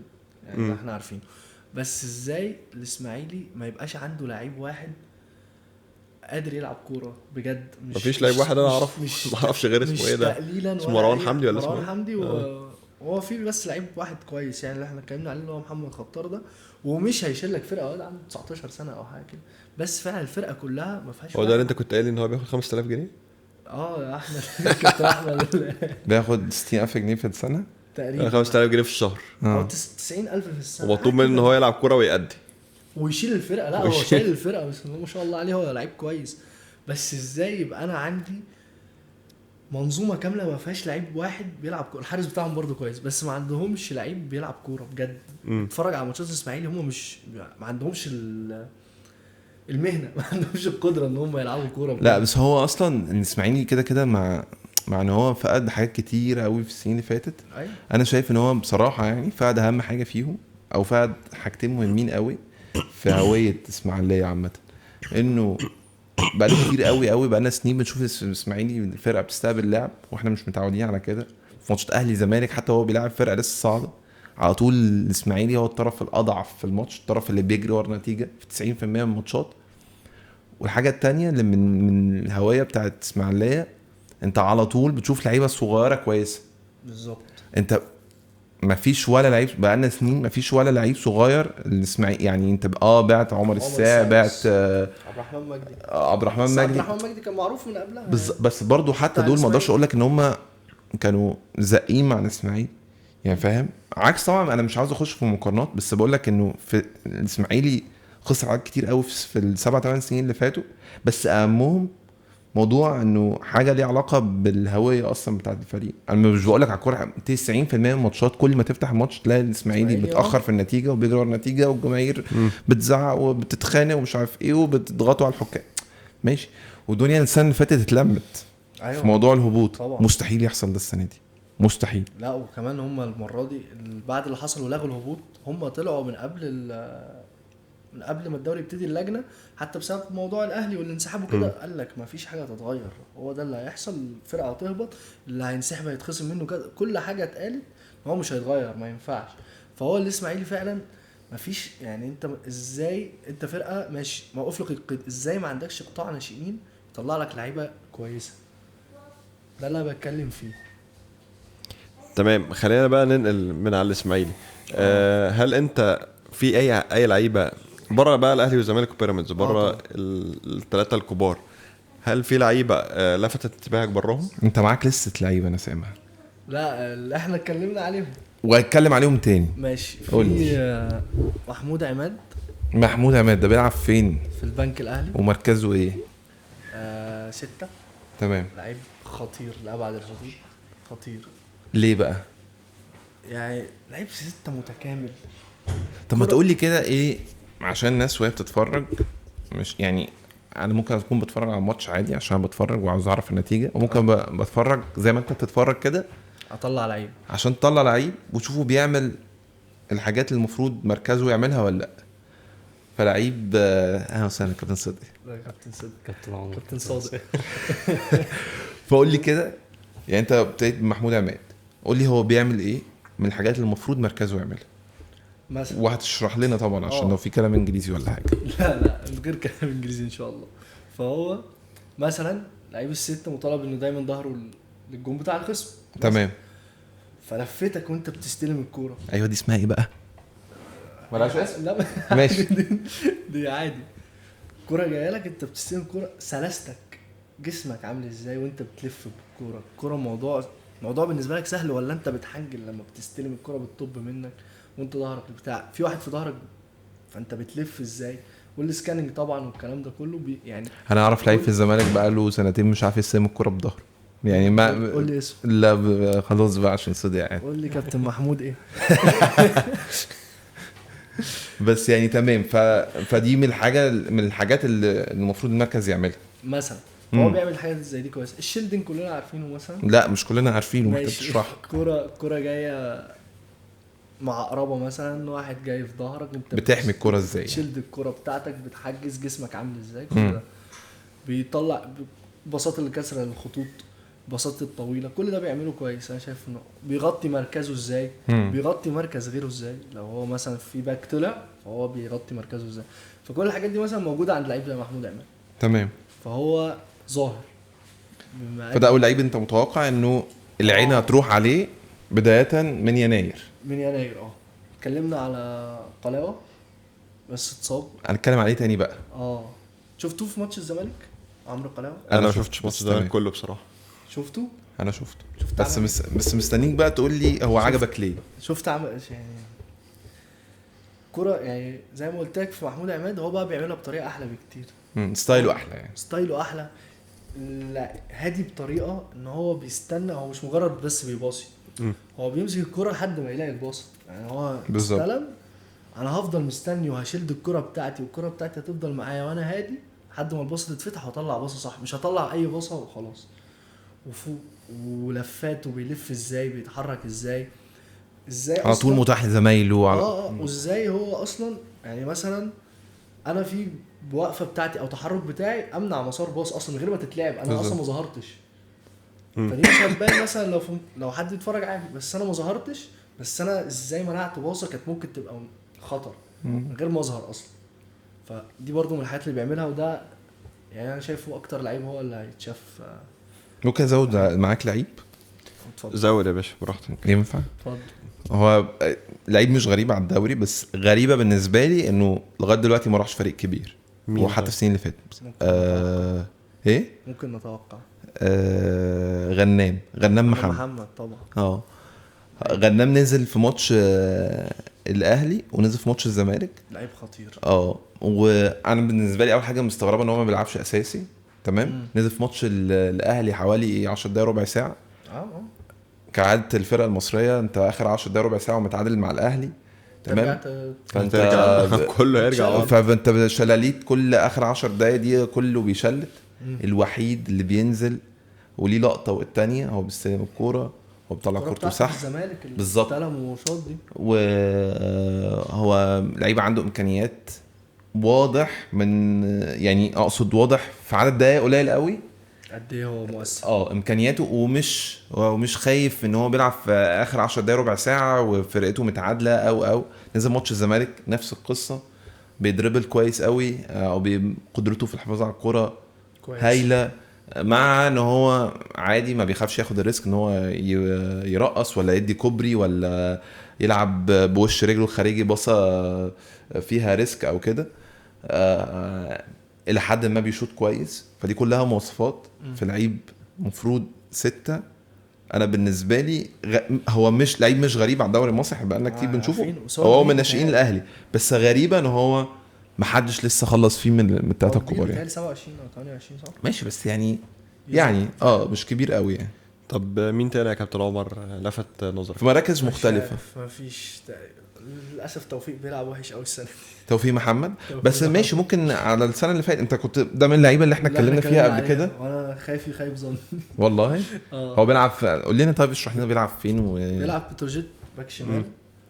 يعني احنا عارفين، بس ازاي الاسماعيلي ما يبقاش عنده لعيب واحد قادر يلعب كوره بجد؟ مفيش لعيب واحد انا اعرفه، ما اعرفش غير اسمه ايه ده، اسمه مروان حمدي ولا اسمه مروان حمدي. وهو في بس لعيب واحد كويس يعني اللي احنا اتكلمنا عليه اللي هو محمد خطار ده، ومش هيشيل لك فرقه ولا عنده 19 سنه او حاجه كده. بس فعلا الفرقه كلها ما فيهاش. هو ده اللي انت كنت قايل ان هو بياخد 5000 جنيه؟ يا احمد كابتن احمد بياخد 60000 جنيه في السنه تقريبا، 5000 جنيه في الشهر، 90000 في السنه. ومطلوب منه ان هو يلعب كوره ويأدي ويشيل الفرقه. لا هو شايل الفرقه بس ما شاء الله عليه، هو لعيب كويس. بس ازاي يبقى انا عندي منظومه كامله ما فيهاش لعيب واحد بيلعب كوره؟ الحارس بتاعهم برضو كويس بس ما عندهمش لعيب بيلعب كوره بجد. اتفرج على ماتشات الاسماعيلي هم مش ما عندهمش المهنه، ما عندهمش القدره ان هم يلعبوا كوره. لا بس هو اصلا الاسماعيلي كده مع ان هو فقد حاجات كتير قوي في السنين اللي فاتت. أيوة. انا شايف ان هو بصراحه يعني فقد اهم حاجه فيهم، او فقد حاجتين مهمين قوي في هويه اسماعيليه عامه، انه بقالي كتير قوي بقالنا سنين بنشوف الاسماعيلي الفرقه بتستقبل لعب واحنا مش متعودين على كده. في ماتشات اهلي زمالك حتى هو بيلعب فرقه لسه صاعده على طول الاسماعيلي هو الطرف الاضعف في الماتش، الطرف اللي بيجري ورا النتيجه في 90% من الماتشات. والحاجه التانية اللي من الهويه بتاعت اسماعيليه انت على طول بتشوف لعيبه صغيره كويسه. بالظبط. انت ما فيش ولا لعيب بقالنا سنين ما فيش ولا لعيب صغير الاسماعيلي يعني. انت بعت عمر الساعة، بعت عبد الرحمن مجدي. عبد الرحمن مجدي. عبد الرحمن مجدي كان معروف من قبلها بس برضو حتى دول ما اقدرش اقول لك ان هم كانوا زقين مع الاسماعيلي يعني فاهم. عكس طبعا انا مش عاوز اخش في مقارنات بس بقول لك انه في الاسماعيلي خسر عدد كتير قوي في ال7-8 سنين اللي فاتوا. بس اهمهم موضوع انه حاجه ليها علاقه بالهويه اصلا بتاعه الفريق. انا مش بقول لك على الكوره 90% من الماتشات كل ما تفتح الماتش تلاقي الاسماعيلي بتاخر في النتيجه وبيجري ورا النتيجه والجماهير بتزعق وبتتخانق ومش عارف ايه وبتضغطوا على الحكام ماشي. والدنيا السنه اللي فاتت اتلمت أيوة. في موضوع الهبوط طبعا. مستحيل يحصل ده السنه دي مستحيل. لا وكمان هم المره دي بعد اللي حصل ولغوا الهبوط هم طلعوا من قبل ما الدوري يبتدي اللجنه حتى بسبب موضوع الاهلي والانسحاب وكده قال لك ما فيش حاجه تتغير هو ده اللي هيحصل. الفرقه هتهبط اللي هينسحب هيتخصم منه كده كل حاجه اتقالت هو مش هيتغير ما ينفعش. فهو الاسماعيلي فعلا ما فيش يعني انت ازاي انت فرقه ماشي موقف لك القيد ازاي ما عندكش قطاع ناشئين يطلع لك لعيبه كويسه. ده اللي انا بتكلم فيه. تمام. خلينا بقى ننقل من على الاسماعيلي. هل انت في اي لعيبه بره بقى الاهلي والزمالك وبيراميدز بره الثلاثه الكبار هل في لعيبه لفتت انتباهك براهم؟ انت معاك لسه لعيبه انا سامعها. لا اللي احنا اتكلمنا عليهم وهتكلم عليهم تاني ماشي. قول في محمود عماد ده بيلعب فين في البنك الاهلي ومركزه ايه؟ 6. تمام. لعيب خطير لأبعد الحدود خطير. ليه بقى يعني لعيب 6 متكامل. طب ما تقول لي كده ايه عشان الناس وهي بتتفرج مش يعني انا ممكن اكون بتفرج على ماتش عادي عشان بتفرج وعاوز اعرف النتيجه وممكن بتفرج زي ما انت بتتفرج كده اطلع لعيب عشان تطلع لعيب وتشوفه بيعمل الحاجات اللي المفروض مركزه يعملها ولا لا. فلعيب اهلا وسهلا كابتن صدقي. لا كابتن صدق كابتن عمر كابتن صادق. فقول لي كده يعني انت ابتديت بمحمود عماد قول لي هو بيعمل ايه من الحاجات اللي المفروض مركزه يعملها مثلا. وهتشرح لنا طبعا عشان لو في كلام انجليزي ولا حاجه. لا من غير كلام انجليزي ان شاء الله. فهو مثلا لعيب ال6 مطالب انه دايما ظهره للجون بتاع الخصم. تمام. فلفتك وانت بتستلم الكوره. ايوه دي اسمها ايه بقى؟ ملهاش اسم. لا ماشي. دي عادي. الكوره جايه لك انت بتستلم الكوره سلستك جسمك عامل ازاي وانت بتلف بالكوره. الكوره موضوع بالنسبه لك سهل ولا انت بتحنجل لما بتستلم الكوره بتطب منك وانت ظهرك بتاع في واحد في ظهرك فانت بتلف ازاي والسكاننج طبعا والكلام ده كله يعني. انا اعرف لعيب في الزمالك بقى له سنتين مش عارف يستلم الكوره بظهره يعني ما قول لي اسمه. لا خلاص بقى عشان صدق يعني. قول لي كابتن محمود ايه. بس يعني تمام فدي من الحاجات اللي المفروض المركز يعملها مثلا. هو بيعمل حاجات زي دي كويس. الشيلدنج كلنا عارفينه مثلا. لا مش كلنا عارفينه محتاج ماشي. تشرح. كوره جايه مع قرابه مثلا واحد جاي في ظهرك انت بتحمي الكوره ازاي تشيلد الكوره بتاعتك بتحجز جسمك عامل ازاي كده. بيطلع بساط الكسره للخطوط بساط الطويله كل ده بيعمله كويس. انا شايف انه بيغطي مركزه ازاي بيغطي مركز غيره ازاي. لو هو مثلا في باك طلع فهو بيغطي مركزه ازاي. فكل الحاجات دي مثلا موجوده عند لعيب زي محمود عماد. تمام. فهو ظاهر. فده اول لعيب انت متوقع انه العين هتروح عليه بدايه من يناير. اتكلمنا على قلاوه بس اتصاب. هنتكلم عليه تاني بقى. شفتوه في ماتش الزمالك عمرو قلاوه؟ انا ما شفتش ماتش الزمالك كله بصراحه. شفته انا شفته بس مستنيك بقى تقول لي هو عجبك ليه. شفت يعني كرة يعني زي ما قلت لك في محمود عماد هو بقى بيعملها بطريقه احلى بكتير. ستايله احلى يعني. ستايله احلى. لا هادي بطريقه ان هو بيستنى. هو مش مجرد بس بيباصي هو بيمسك الكرة لحد ما يلاقي الباصه. يعني هو استلم انا هفضل مستني وهشيل الكرة بتاعتي والكرة بتاعتي هتفضل معايا وانا هادي لحد ما الباصه تتفتح واطلع باصه صح. مش هطلع اي باصه وخلاص. وفوق ولفات وبيلف ازاي بيتحرك ازاي على طول متاح لزمايله وازاي هو اصلا يعني مثلا انا في بوقفه بتاعتي او تحرك بتاعي امنع مسار باص اصلا من غير ما تتلعب، انا اصلا ما ظهرتش. فدي مش هتبان مثلا لو حد يتفرج عادي، بس انا ما ظهرتش، بس انا ازاي منعت باصه كانت ممكن تبقى خطر من غير ما اظهر اصلا. فدي برضو من الحاجات اللي بيعملها، وده يعني انا شايفه اكتر لعيب هو اللي هيتشاف. ممكن ازود معاك لعيب؟ اتفضل. زود يا باشا براحتك. ينفع؟ اتفضل. هو لعيب مش غريب على الدوري، بس غريبه بالنسبه لي انه لغايه دلوقتي ما راحش فريق كبير، وحتى في السنين اللي فاتت. ايه ممكن نتوقع. غنام محمد طبعا. غنام نزل في ماتش الاهلي ونزل في ماتش الزمالك، لعيب خطير. وانا بالنسبه لي اول حاجه مستغربه ان هو ما بيلعبش اساسي. تمام. نزل في ماتش الاهلي حوالي 10 دقايق ربع ساعه. كعادة الفرقه المصريه، انت اخر 10 دقايق ربع ساعه ومتعادل مع الاهلي. تمام. فانت كله يرجع. فانت شلاليت كل اخر 10 دقايق دي كله بيشلت. الوحيد اللي بينزل وليه لقطه والتانيه هو بيستلم الكوره وبيطلع كورته صح بالظبط. وهو لعيب عنده امكانيات واضح، من يعني اقصد واضح في عدد دقايق قليل قوي قد ايه هو مؤثر. امكانياته، ومش خايف ان هو بيلعب في اخر 10 دقايق ربع ساعه وفرقته متعادله او نزل ماتش الزمالك نفس القصه، بيدربل كويس قوي، او بقدرته في الحفاظ على الكوره هايله، مع ان هو عادي ما بيخافش ياخد الريسك ان هو يرقص ولا يدي كوبري ولا يلعب بوش رجله الخارجي باصه فيها ريسك او كده. الى حد ما بيشوط كويس. فدي كلها مواصفات في لعيب مفروض 6. انا بالنسبه لي هو مش لعيب مش غريب على الدوري المصري، احنا بقالنا كتير بنشوفه، هو من ناشئين الاهلي، بس غريبه ان هو ما حدش لسه خلص فيه من الثلاثه الكبار يعني 27 او 28 صح ماشي، بس يعني مش كبير قوي يعني. طب مين تاني يا كابتن عمر لفت نظرك في مراكز مختلفه؟ ما فيش للاسف. توفيق بيلعب وحش قوي السنه دي. توفيق محمد بس ماشي، ممكن على السنه اللي فاتت انت كنت ده من اللعيبه اللي احنا اتكلمنا فيها قبل كده، وانا خايف ظن والله. هو بيلعب قول لنا طيب اشرح لنا بيلعب فين. بيلعب بتروجيت باك شمال.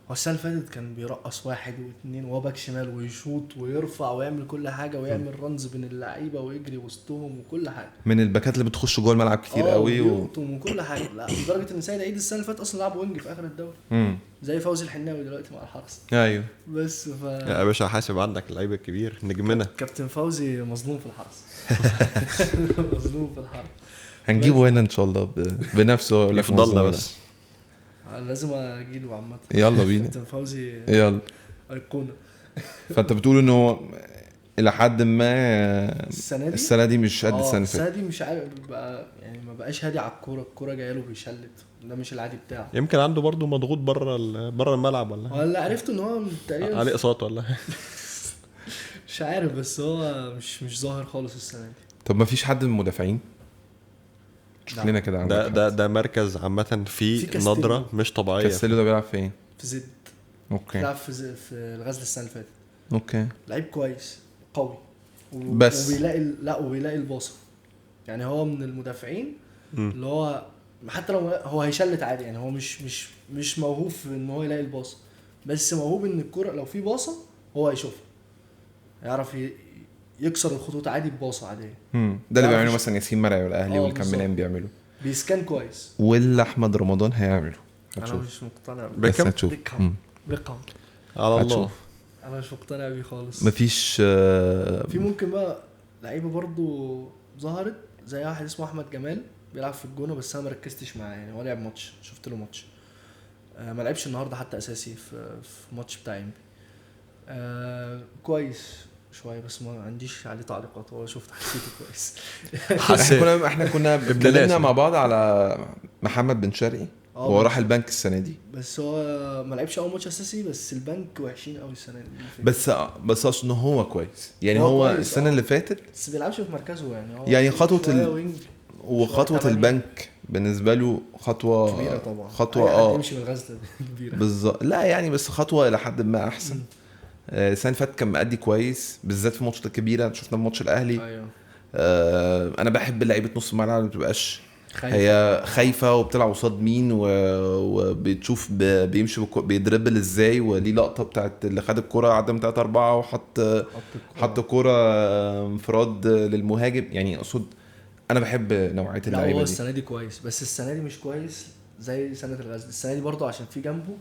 هو السنه اللي فاتت كان بيرقص 1 و2 وهو باك شمال، ويشوط ويرفع ويعمل كل حاجه، ويعمل رنز بين اللعيبه ويجري وسطهم وكل حاجه، من الباكات اللي بتخش جوه الملعب كتير قوي وكل حاجه. لا لدرجه ان سيد عيد السنه اللي فاتت اصلا لعب وينج في اخر الدوري زي فوزي الحناوي دلوقتي مع الحرس. ايوه بس يا باشا حاسب عندك اللعيب الكبير نجمنا كابتن فوزي مظلوم في الحرس. مظلوم في الحرس. هنجيبه هنا ان شاء الله بنفسه ولا يفضلنا بس. لازم اجيله عامه. يلا بينا. كابتن فوزي يلا ايقونه. فانت بتقول ان هو الى حد ما السنه دي مش قد السنه السنه دي مش عارف بقى، يعني ما بقاش هادي على الكوره جايه له بيشلت، ده مش العادي بتاعه. يمكن عنده برضو مضغوط بره الملعب ولا عرفت ان هو تقريبا عليه اقساط ولا مش عارف، بس هو مش ظاهر خالص السنه دي. طب ما فيش حد من المدافعين شوف لنا كده؟ ده مركز عامه فيه نظره مش طبيعيه. كاستيلو ده بيلعب فين؟ في زد. اوكي. بيلعب في الغزل السنه اللي فاتت. اوكي. لعيب كويس قوي بس وبيلاقي الباصه، يعني هو من المدافعين اللي هو حتى لو هو هيشلت عادي، يعني هو مش موهوب في ان هو يلاقي الباصه، بس موهوب ان الكرة لو في باصه هو هيشوفها، يعرف يكسر الخطوط عادي بباصه عاديه. ده اللي بيعمله مثلا ياسين مرعي والاهلي والكامينان بيعملوا، بيسكان كويس. واللي احمد رمضان هيعمله. انا مش مقتنع بس هتشوف بيكم على الله. انا مش مقتنع بيه خالص. مفيش في ممكن بقى لعيبه برضو ظهرت زي واحد اسمه احمد جمال بيلعب في الجونه، بس انا ما ركزتش معاه، يعني هو لعب ماتش، شفت له ماتش، ما لعبش النهارده حتى اساسي في ماتش بتاع انبي. كويس شويه، بس ما عنديش عليه تعليقات، هو شفت حسيته كويس. احنا كنا اتكلمنا مع بعض على محمد بن شرقي، هو راح البنك السنه دي، بس هو ما لعبش اول ماتش اساسي، بس البنك وحشين قوي السنه دي. بس اصل انه هو كويس، يعني هو السنه اللي فاتت بس بيلعبش في مركزه، يعني هو يعني خطوه البنك بالنسبه له خطوه كبيره طبعا، خطوه تمشي من الغزله كبيره بالظبط. لا يعني بس خطوه الى حد ما احسن. السنه اللي فاتت كان مأدي كويس، بالذات في الماتشات الكبيره، شفنا ماتش الاهلي. ايوه. انا بحب لعيبه نص الملعب اللي ما بتبقاش هي خايفه وبتلعب قصاد مين وبتشوف بيمشي بيدربل ازاي، وليه لقطه بتاعت اللي خد الكره عدى 3-4 حط كره انفراد للمهاجم. يعني اقصد انا بحب نوعيه اللعيبه دي. هو السنه دي كويس، بس السنه دي مش كويس زي سنه الغزل. السنه دي برضو عشان في جنبه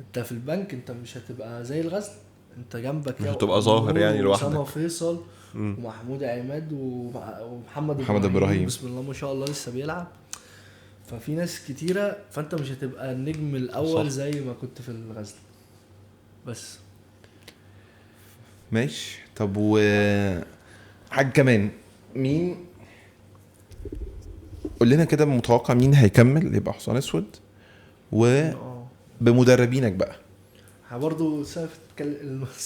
انت في البنك، انت مش هتبقى زي الغزل، انت جنبك مش هتبقى ظاهر يعني لوحدك. وسام فيصل ومحمود عماد ومحمد محمد ابراهيم بسم الله ما شاء الله لسه بيلعب. ففي ناس كتيره، فانت مش هتبقى النجم الاول صح. زي ما كنت في الغزل بس. ماشي. طب حاجه كمان، مين قول لنا كده متوقع مين هيكمل يبقى حصان اسود وبمدربينك بقى؟ برضه السنه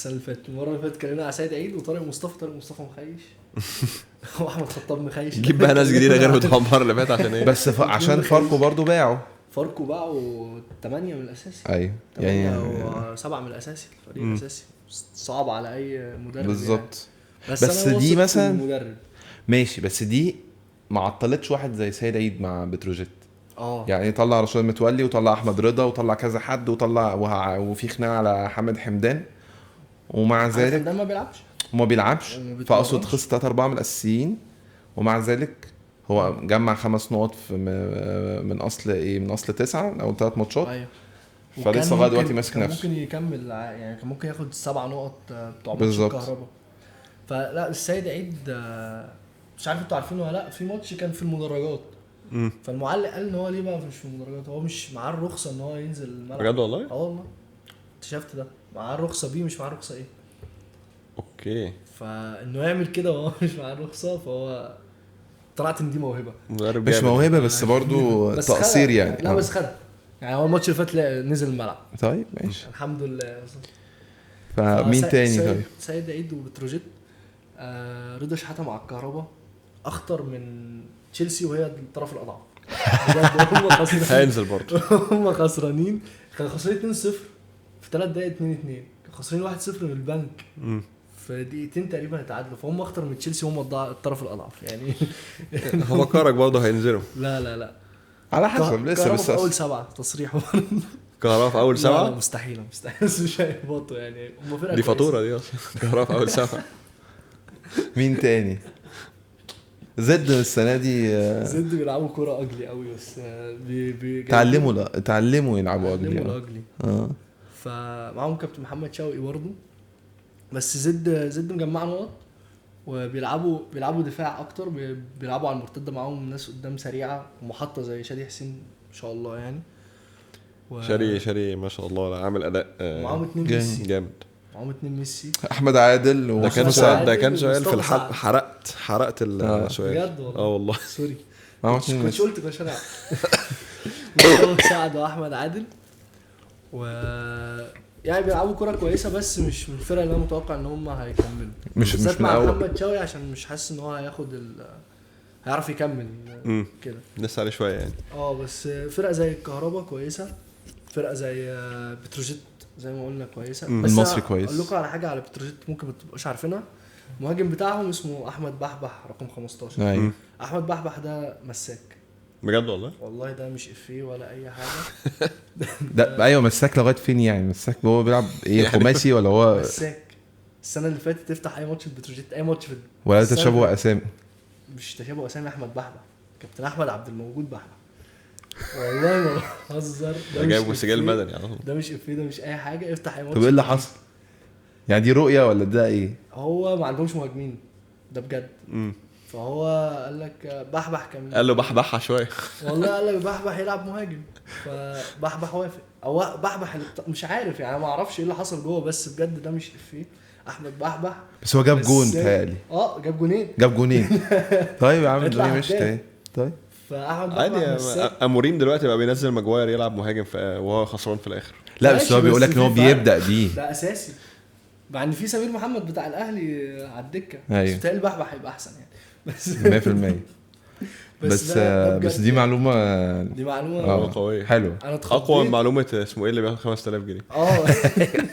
اللي فاتت المره اللي فاتت اتكلمنا على سيد عيد وطارق مصطفى. طارق مصطفى مخيش واحمد خطاب مخيش. جيب بقى ناس جديده غير بتوع المره اللي فاتت عشان ايه؟ بس عشان فاركو برضه باعوا 8 من الاساسي. ايوه يعني 7 من الاساسي. الفريق الاساسي صعب على اي مدرب بالظبط يعني. بس دي مثلا ماشي، بس دي ما عطلتش واحد زي سيد عيد مع بتروجيت. يعني طلع رشاد متولي وطلع احمد رضا وطلع كذا حد وطلع وفي خناقه على حمد حمدان، ومع ذلك حمدان ما بيلعبش فاقصد خسر 3-4 من الاساسيين، ومع ذلك هو جمع 5 نقط من اصل 9 او 3 ماتشات. ايوه. فلسه لغايه دلوقتي ماسك نفسه. ممكن يكمل يعني، كان ممكن ياخد 7 نقط بتوع ماتش الكهرباء. فلا السيد عيد مش عارف انتوا عارفين ولا لا، في ماتش كان في المدرجات فالمعلق قال ان هو ليه بقى مش في المدرجات، هو مش معاه الرخصه ان هو ينزل الملعب. بجد والله؟ والله اكتشفت ده، معاه الرخصه بي مش معاه الرخصه ايه. اوكي. فانه يعمل كده وهو مش معاه الرخصه، فهو طلعت ان دي موهبه. مش موهبه بس برضو تقصير يعني. لا بس خدها يعني. هو الماتش اللي فات نزل الملعب. طيب ماشي الحمد لله. فمين تاني؟ طيب سيد عيد وبتروجيت. رضا شحاته مع الكهرباء اخطر من تشيلسي وهي الطرف الاضعف. هم خسرانين. هينزل برضه. هم خسرانين، كانوا خسرانين 2-0 في 3 دقايق 2-2، كانوا خسرانين 1-0 من البنك في دقيقتين تقريبا اتعادلوا. فهم اخطر من تشيلسي وهم الطرف الاضعف يعني. هو كارك برضه هينزلوا. لا على حسب لسه بس اول 7 تصريح. كهرباء في اول 7 مستحيل بس مش هيهبطوا يعني. هم فرقه دي فاتوره دي اصلا. كهرباء في اول 7. مين تاني؟ زد السنه دي زد بيلعبوا كوره اجلي قوي، بس تعلموا يلعبوا اجلي. فمعهم كابتن محمد شوقي برضه. بس زد مجمع نقط وبيلعبوا دفاع اكتر، بيلعبوا على المرتده، معاهم ناس قدام سريعه ومحطه زي شادي حسين ما شاء الله يعني. شاري ما شاء الله عامل اداء. معاهم 2 ميسي جامد. معاهم 2 ميسي. احمد عادل. ده كان سؤال في الحلقه، حرقت السؤال بجد والله. والله سوري كنت قلت كده شارع. سعد واحمد عادل يعني بيلعبوا كرة كويسة، بس مش من الفرقة اللي انا متوقع ان هم هيكملوا. مش مع محمد شوقي عشان مش حاسس ان هو هيعرف يكمل كده. لسه عليه شوية يعني. بس فرقة زي الكهرباء كويسة، فرقة زي بتروجيت زي ما قلنا كويسة. بس المصري كويس. اقول لكم على حاجة على بتروجيت ممكن ما تبقوش عارفينها. المهاجم بتاعهم اسمه احمد بحبح رقم 15. احمد بحبح ده مساك. بجد والله ده مش افيه ولا اي حاجه. ده ايوه مساك لغايه فين يعني؟ مساك هو بيلعب ايه خماسي ولا هو مساك؟ السنه اللي فاتت تفتح اي ماتش في بتروجيت، اي ماتش ولا تشابه اسامي؟ مش تشابه اسامي. احمد بحبح، كابتن احمد عبد الموجود بحبح. والله ما بهزر. ده جايبه سجل مدني على طول. ده مش افيه، ده مش اي حاجه. افتح اي ماتش. طب ايه اللي حصل يعني؟ دي رؤيه ولا ده ايه؟ هو ما عندهمش مهاجمين ده بجد. فهو قال لك بحبح كان قال له بحبحها شويه. والله قال لك بحبح يلعب مهاجم، فبحبح وافق. او بحبح مش عارف يعني، ما اعرفش ايه اللي حصل جوه، بس بجد ده مش افيه. احمد بحبح بس هو جاب جون تهيألي. جاب جونين. طيب يا عم ليه مش تاني؟ طيب فاحمد عادي. اموريم دلوقتي بقى بينزل ماجواير يلعب مهاجم وهو خسران في الاخر. لا بس هو بيقول لك ان هو بيبدا بيه، ده اساسي. مع ان في سمير محمد بتاع الاهلي على الدكه. أيوه. بس بحبح هيبقى احسن يعني. بس 100%. بس ده بس بجد دي معلومه دي معلومه قوية. حلوه. انا اتخضيت. اقوى من معلومه اسمه ايه اللي بياخد 5000 جنيه.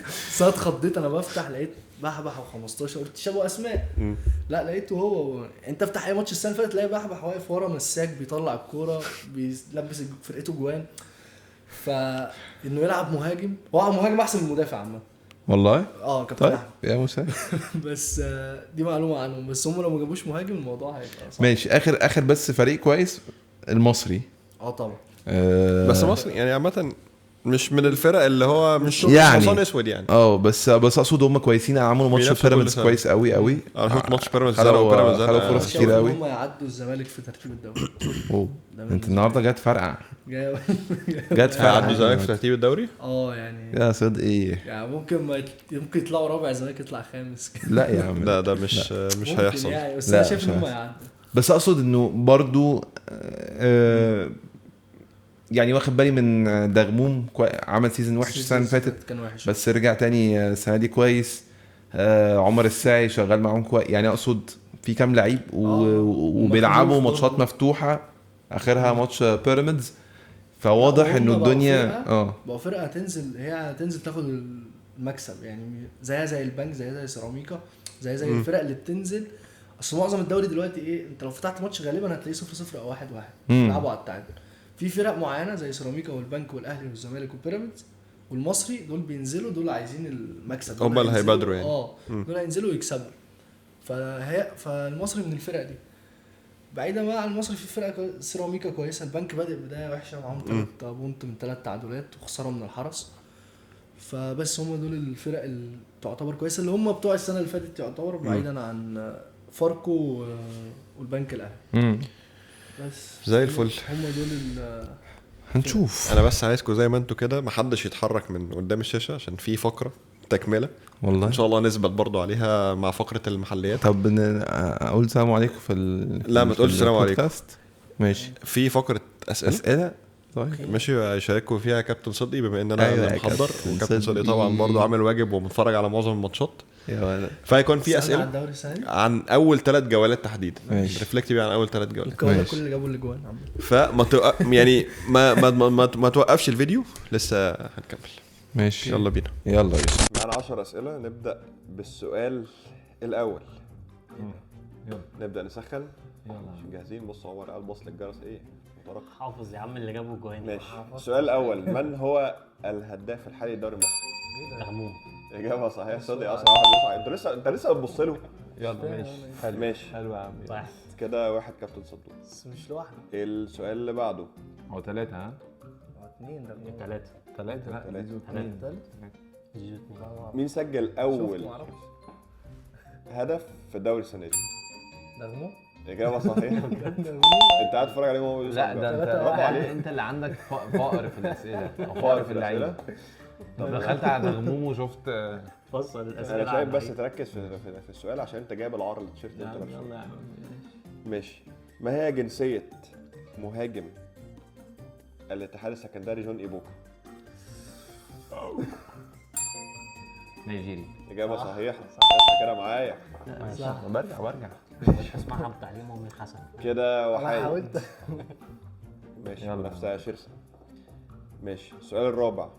بس انا اتخضيت، انا بفتح لقيت بحبح و15 قلت شابو اسماء. لا لقيته هو. انت افتح اي ماتش السنه اللي فاتت تلاقي بحبح واقف ورا مساك بيطلع الكوره بيلبس فرقته جوان. فانه يلعب مهاجم، هو مهاجم احسن من المدافع عامه والله. كابتن طيب احمد. يا موسى بس دي معلومه عنهم. بس هم لو ما جابوش مهاجم الموضوع هيبقى صعب. ماشي. اخر بس فريق كويس المصري. طبعا. بس مصر يعني عامه مش من الفرق اللي هو مش يعني حصان اسود يعني. بس اقصد هم كويسين. عملوا ماتش بينافسوا بيراميدز كل سنة. كويس قوي. انا شفت ماتش بيراميدز خلوا فرص كتير قوي. هم يعدوا الزمالك في ترتيب الدوري. انت النهارده جت فرقع. جت عدوا فرقع الزمالك في ترتيب الدوري. يعني يا صدقي. يعني ممكن يطلعوا رابع، الزمالك يطلع خامس. لا يا عم ده مش هيحصل يعني بس لا، انا شايف مش ان هم هيحصل. يعدوا. بس اقصد انه برضو يعني واخد بالي من دغموم عمل سيزن وحش السنه اللي فاتت كان وحش، بس رجع تاني السنه دي كويس. عمر الساعي شغال معاهم كويس. يعني اقصد في كام لعيب وبيلعبوا ماتشات مفتوحه اخرها ماتش بيراميدز. فواضح انه الدنيا بقى فرقه هتنزل تاخد المكسب. يعني زيها زي البنك، زيها زي سيراميكا، زي الفرق اللي بتنزل. اصل معظم الدوري دلوقتي ايه، انت لو فتحت ماتش غالبا هتلاقيه 0-0 او 1-1 بيلعبوا على التعادل. في فرق معينه زي سيراميكا والبنك والاهلي والزمالك وبيراميدز والمصري، دول بينزلوا، دول عايزين المكسب، هم اللي هيبادروا يعني. دول هينزلوا يكسبوا. فالمصري من الفرق دي. بعيدا بقى عن المصري، في فرقه سيراميكا كويسه. البنك بادئ بدايه وحشه، معاهم 3 بونت من 3 تعادلات وخساره من الحرس. فبس هم دول الفرق اللي تعتبر كويسه، اللي هم بتوع السنه اللي فاتت يعتبر، بعيدا عن فاركو والبنك الاهلي. بس زي الفل. هم دول هنشوف. انا بس عايزكم زي ما انتوا كده محدش يتحرك من قدام الشاشه عشان في فقره تكمله والله ان شاء الله نثبت برضو عليها مع فقره المحليات. طب اقول السلام عليكم لا ما تقولش السلام عليكم. ماشي. في فقره اسئله طيب ماشي هيشاركوا فيها كابتن صدقي بما ان انا أيوة محضر، وكابتن صدقي طبعا برضو عامل واجب ومتفرج على معظم الماتشات. يا ولد. فيكون في اسئله عن اول 3 جولات تحديدا. ريفلكت بيه عن اول 3 جولات. كل اللي جابوا الاجوان. فما يعني ما توقفش الفيديو لسه هنكمل. ماشي يلا بينا. يلا معانا 10 اسئله. نبدا بالسؤال الاول. نبدا نسخن. يلا جاهزين. بص عمر قال بص للجرس ايه حافظ يا عم اللي جابوا الجوان. ماشي. السؤال الاول، من هو الهداف الحالي للدوري المصري؟ دغموم. اجابه صحيحه. صدق اصلا واحد بيصعد. انت لسه بتبص له. يلا ماشي حلو يا عم. واحد كده 1 كابتن صدوق. بس مش لوحده. السؤال اللي بعده. هو 3 ها؟ 2 ده 3 لا زيزو 2. زيزو 2. مين سجل اول هدف في الدوري السنه دي؟ دغموم. اجابه صحيحه. انت قاعد تتفرج عليهم وهو لا ده انت اللي عندك فقر في الاسئله او فقر في اللعيبه. طب دخلت على دغموم وشفت فصل الاسئله. انا شايف بس تركز في السؤال عشان انت جايب العار التيشيرت اللي انت لابسه. يلا يا عم ماشي. ما هي جنسيه مهاجم الاتحاد السكندري جون ايبوكا؟ نيجيري. اجابه صحيحه. كده معايا. برجع مش هسمعها بتعليمهم من حسن. كده انا وحيد. حاولت. ماشي. نفسها شرسه. ماشي. السؤال الرابع.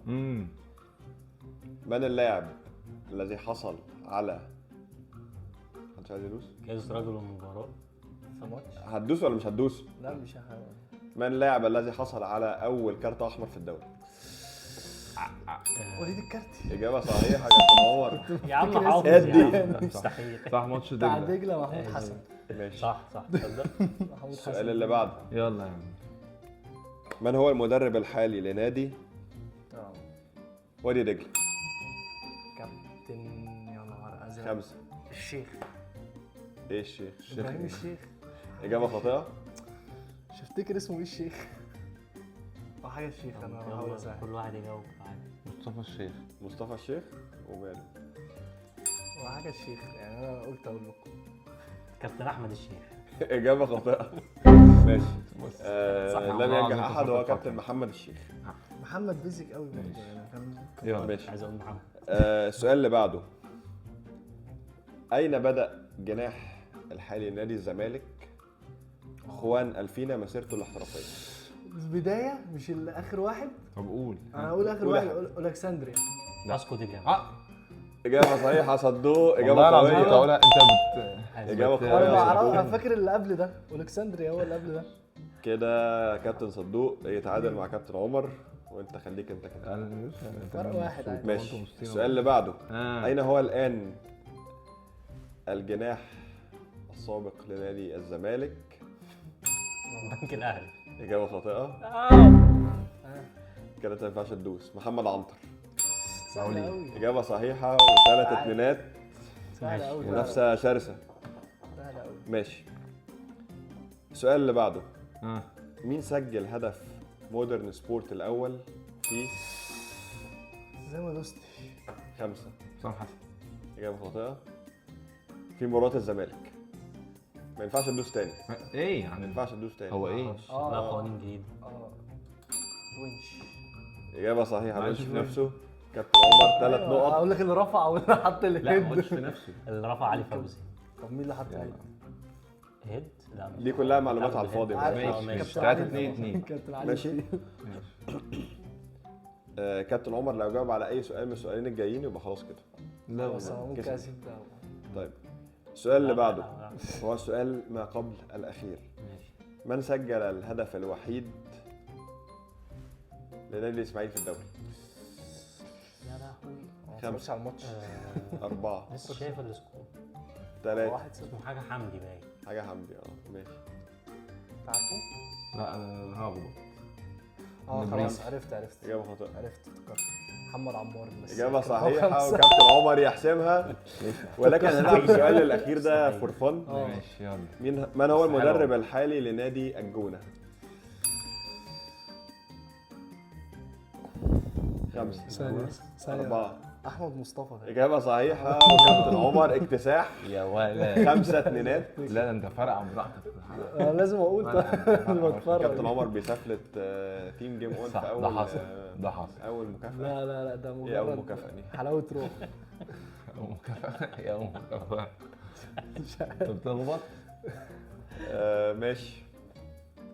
من اللاعب الذي حصل على انت عايز يدوس؟ جايز رجل المباراه. هتدوس ولا مش هتدوس؟ لا مش هحاول. من اللاعب الذي حصل على اول كارت احمر في الدوري؟ وليد الكارتي. اجابه صحيحه يا كابتن عمر. يا عم حافظ ادي. يا عم. مستحيل. صح ماتش بتاع دجله. دجله محمود حسن. ماشي. صح تصدق. محمود السؤال حسن. اللي بعده. يلا يا عم. من هو المدرب الحالي لنادي وادي دجله؟ كابتن يا نهار ازرق. 5. الشيخ ايه الشيخ؟ ابراهيم الشيخ. اجابه خاطئه. مش هفتكر اسمه ايه الشيخ. او حاجه الشيخ. انا هحاول يلا اساعد. كل واحد يجاوب عادي. مصطفى الشيخ. مصطفى الشيخ وماله؟ وحاجه الشيخ يعني انا قلت اقول لكم. كابتن احمد الشيخ. اجابه خاطئه. ماشي. لم ينجح احد هو كابتن محمد الشيخ. محمد بيزك قوي برضه يعني كان. يلا ماشي. عايز اقول محمد. السؤال اللي بعده. اين بدأ جناح الحالي لنادي الزمالك خوان الفينا مسيرته الاحترافيه؟ البدايه مش اخر واحد. طب قول. انا هقول اخر قول واحد، أحمد. الكسندريا. فاسكو دي جاما. اجابه صحيحه صدوق، اجابه والله العظيم كنت قويه. هقولها. انت اجابه انا قويه يا بعرف، صدوق. انا فاكر اللي قبل ده، الكسندريا هو اللي قبل ده. كده كابتن صدوق يتعادل مع كابتن عمر، وانت خليك انت كده. فرق واحد عادي. ماشي. السؤال اللي بعده. آه. اين هو الان الجناح السابق لنادي الزمالك؟ بنك الاهلي. اجابه خاطئه. كده ما ينفعش تدوس. محمد عنتر. سهل قوي، اجابه صحيحه وثلاث اتنينات سهل قوي، منافسه شرسه. سهل قوي. ماشي. السؤال اللي بعده. آه. مين سجل هدف مودرن سبورت الاول في زي ما دوست. 5؟ حسام حسن. اجابه خاطئه. في مباراه الزمالك. ما ينفعش تدوس تاني، ايه ما يعني؟ ينفعش تدوس تاني. هو ايه؟ لا قوانين جديده. ونش. اجابه صحيحه. معلش ماشي في شوية. نفسه. كابتن عمر 3 نقط. اقول لك اللي رفع واللي حط لا ما الهيد. قلتش في نفسه. اللي رفع علي فوزي. طب مين اللي حط الهيد؟ هيد؟ لا مش دي كلها معلومات على الفاضي. ماشي. ماشي. 3-2-2. كابتن علي. ماشي. كابتن عمر لو جاوب على اي سؤال من السؤالين الجايين يبقى خلاص كده. لا بس والله. ممكن كسب. اسيب ده. طيب السؤال اللي بعده لا، لا. هو السؤال ما قبل الاخير. ماشي. من سجل الهدف الوحيد لنادي الاسماعيلي في الدوري؟ يا لهوي. ما اتفرجتش على الماتش. 4 لسه شايف السكور. 3 1-0. اسمه حاجه حمدي باين. حاجه حمدي. ماشي. تعرفوا؟ لا انا ههبط. خلاص عرفت اجابه خاطئه. عرفت افتكرت. محمد عمار. بس اجابه كان هو صحيحه 5. وكابتن عمر يحسمها. ولكن هنلعب السؤال الاخير ده فور فن. ماشي يلا. من هو بس المدرب حلو. الحالي لنادي الجونه؟ 5 ثانية 4 احمد مصطفى ده. اجابه صحيحه وكابتن عمر اكتساح. يا ولا 5 اتنينات. لا ده انت فرق عن براحتك في الحلقه. أنا لازم اقول لا، بتفرج. كابتن عمر بيسافلت تيم جيم اون صح، في ده اول حصل. ده حصل. اول مكافاه. لا ده مجرد ايه اول مكافاه دي؟ حلاوة روح. مكافأة يا مكافأة. انت بتغلط؟ ماشي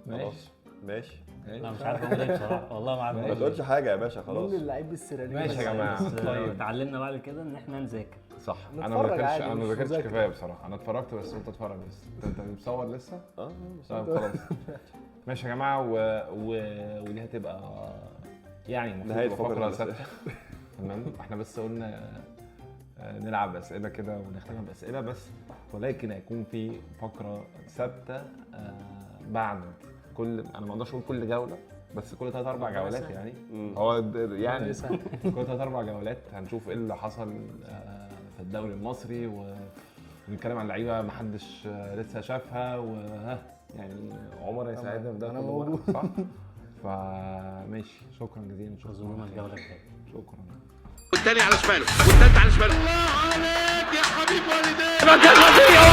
ماشي. خلاص. ماشي. انا مش عارف اقول ايه بصراحه، والله ما عارف ما اقول تقولش حاجه يا باشا خلاص. مين اللعيب السريالي؟ ماشي يا جماعه. بس طيب اتعلمنا بعد كده ان احنا نذاكر. صح. انا نتفرج ما ذاكرتش، عادي، انا ما مش ذاكرتش مذاكرة. كفايه بصراحه. انا اتفرجت بس انت اتفرج بس. انت بتصور لسه؟ طيب خلاص. ماشي يا جماعه ودي هتبقى يعني المفروض نهاية تبقى فقرة فقره الأسئلة. ثابته. تمام. احنا بس قلنا نلعب اسئله كده ونختمها باسئله بس، ولكن هيكون في فقره ثابته بعد كل، انا ما اقدرش اقول كل جوله، بس كل 3 4 جولات يعني. هو يعني كل 3 4 جولات هنشوف ايه اللي حصل في الدوري المصري، ونتكلم عن لعيبه ما حدش لسه شافها، وها يعني عمر هيساعدنا في ده أنا كله موجود. صح؟ فماشي. شكرا جزيلا. خذونا الجوله الجايه. شكرا. والتاني على شماله والتالت على شماله. الله عليك يا حبيب والدينا.